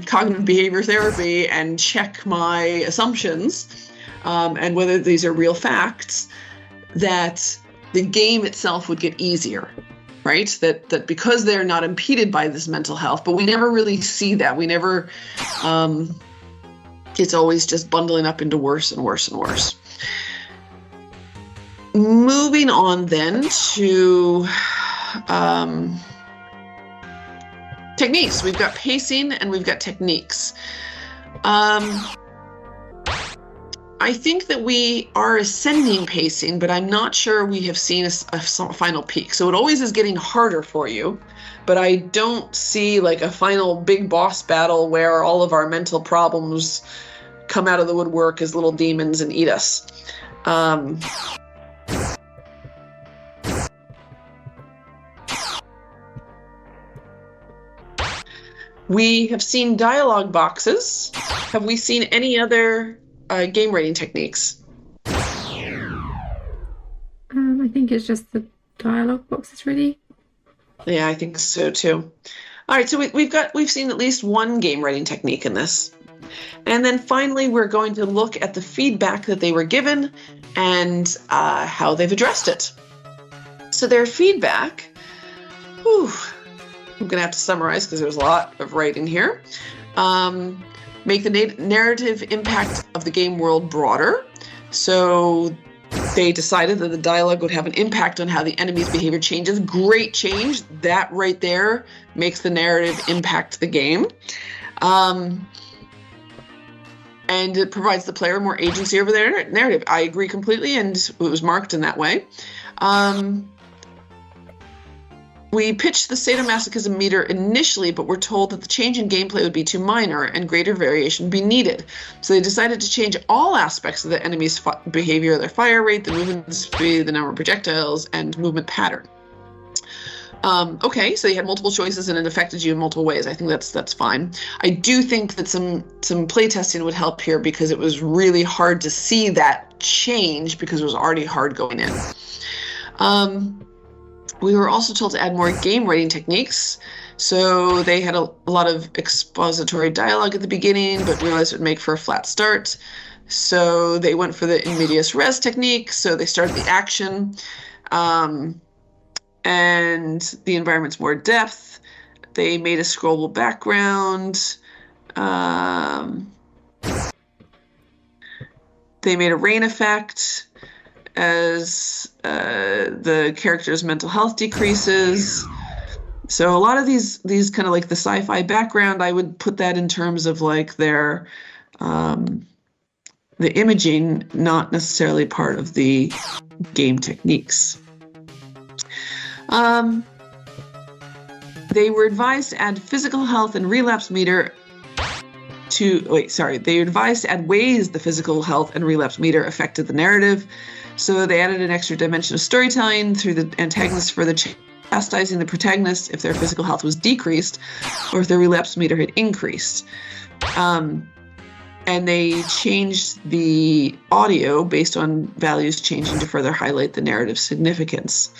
cognitive behavior therapy and check my assumptions and whether these are real facts, that the game itself would get easier, right? That because they're not impeded by this mental health, but we never really see that. We never, it's always just bundling up into worse and worse and worse. Moving on then to techniques. We've got pacing and we've got techniques. I think that we are ascending pacing, but I'm not sure we have seen a final peak. So it always is getting harder for you, but I don't see like a final big boss battle where all of our mental problems come out of the woodwork as little demons and eat us. We have seen dialogue boxes. Have we seen any other game rating techniques? I think it's just the dialogue boxes, really. Yeah, I think so too. All right, so we've seen at least one game rating technique in this. And then finally, we're going to look at the feedback that they were given and how they've addressed it. So their feedback, I'm going to have to summarize because there's a lot of writing here. Make the narrative impact of the game world broader. So they decided that the dialogue would have an impact on how the enemy's behavior changes. Great change. That right there makes the narrative impact the game. And it provides the player more agency over their narrative. I agree completely, and it was marked in that way. We pitched the sadomasochism meter initially, but were told that the change in gameplay would be too minor and greater variation would be needed. So they decided to change all aspects of the enemy's behavior, their fire rate, the movement speed, the number of projectiles, and movement pattern. Okay, so you had multiple choices and it affected you in multiple ways. I think that's fine. I do think that some play testing would help here because it was really hard to see that change because it was already hard going in. We were also told to add more game rating techniques. So they had a lot of expository dialogue at the beginning, but realized it would make for a flat start. So they went for the in medias res technique. So they started the action, and the environment's more depth. They made a scrollable background. They made a rain effect as the character's mental health decreases. So a lot of these kind of like the sci-fi background, I would put that in terms of like their the imaging, not necessarily part of the game techniques. They were advised to add physical health and relapse meter they advised to add ways the physical health and relapse meter affected the narrative. So they added an extra dimension of storytelling through the antagonist for the chastising the protagonist if their physical health was decreased or if their relapse meter had increased. And they changed the audio based on values changing to further highlight the narrative significance.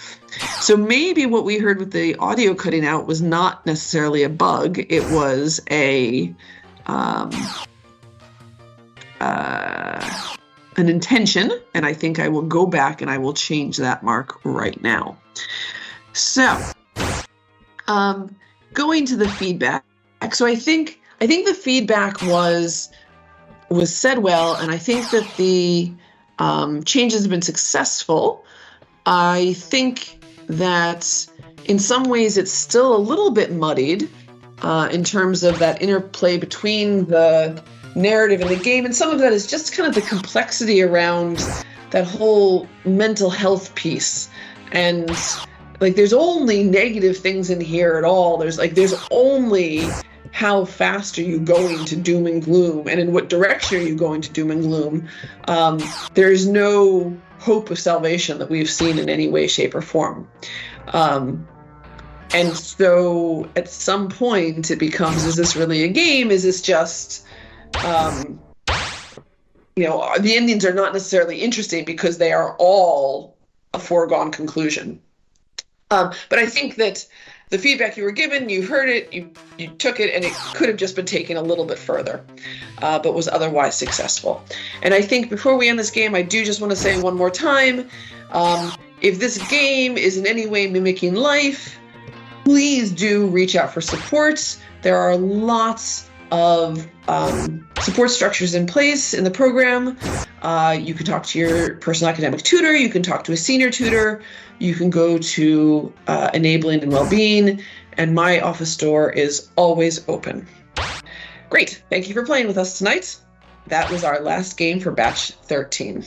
So maybe what we heard with the audio cutting out was not necessarily a bug. It was an intention, and I think I will go back and I will change that mark right now. So, going to the feedback. So I think the feedback was said well, and I think that the changes have been successful. I think that in some ways it's still a little bit muddied in terms of that interplay between the narrative and the game, and some of that is just kind of the complexity around that whole mental health piece. And like there's only negative things in here at all. There's only how fast are you going to doom and gloom, and in what direction are you going to doom and gloom. There's no hope of salvation that we've seen in any way, shape, or form. And so at some point it becomes, is this really a game? Is this just, the endings are not necessarily interesting because they are all a foregone conclusion. But I think that the feedback you were given, you heard it, you took it, and it could have just been taken a little bit further, but was otherwise successful. And I think before we end this game, I do just want to say one more time, if this game is in any way mimicking life, please do reach out for support. There are lots of support structures in place in the program. You can talk to your personal academic tutor. You can talk to a senior tutor. You can go to Enabling and Wellbeing, and my office door is always open. Great. Thank you for playing with us tonight. that was our last game for batch 13.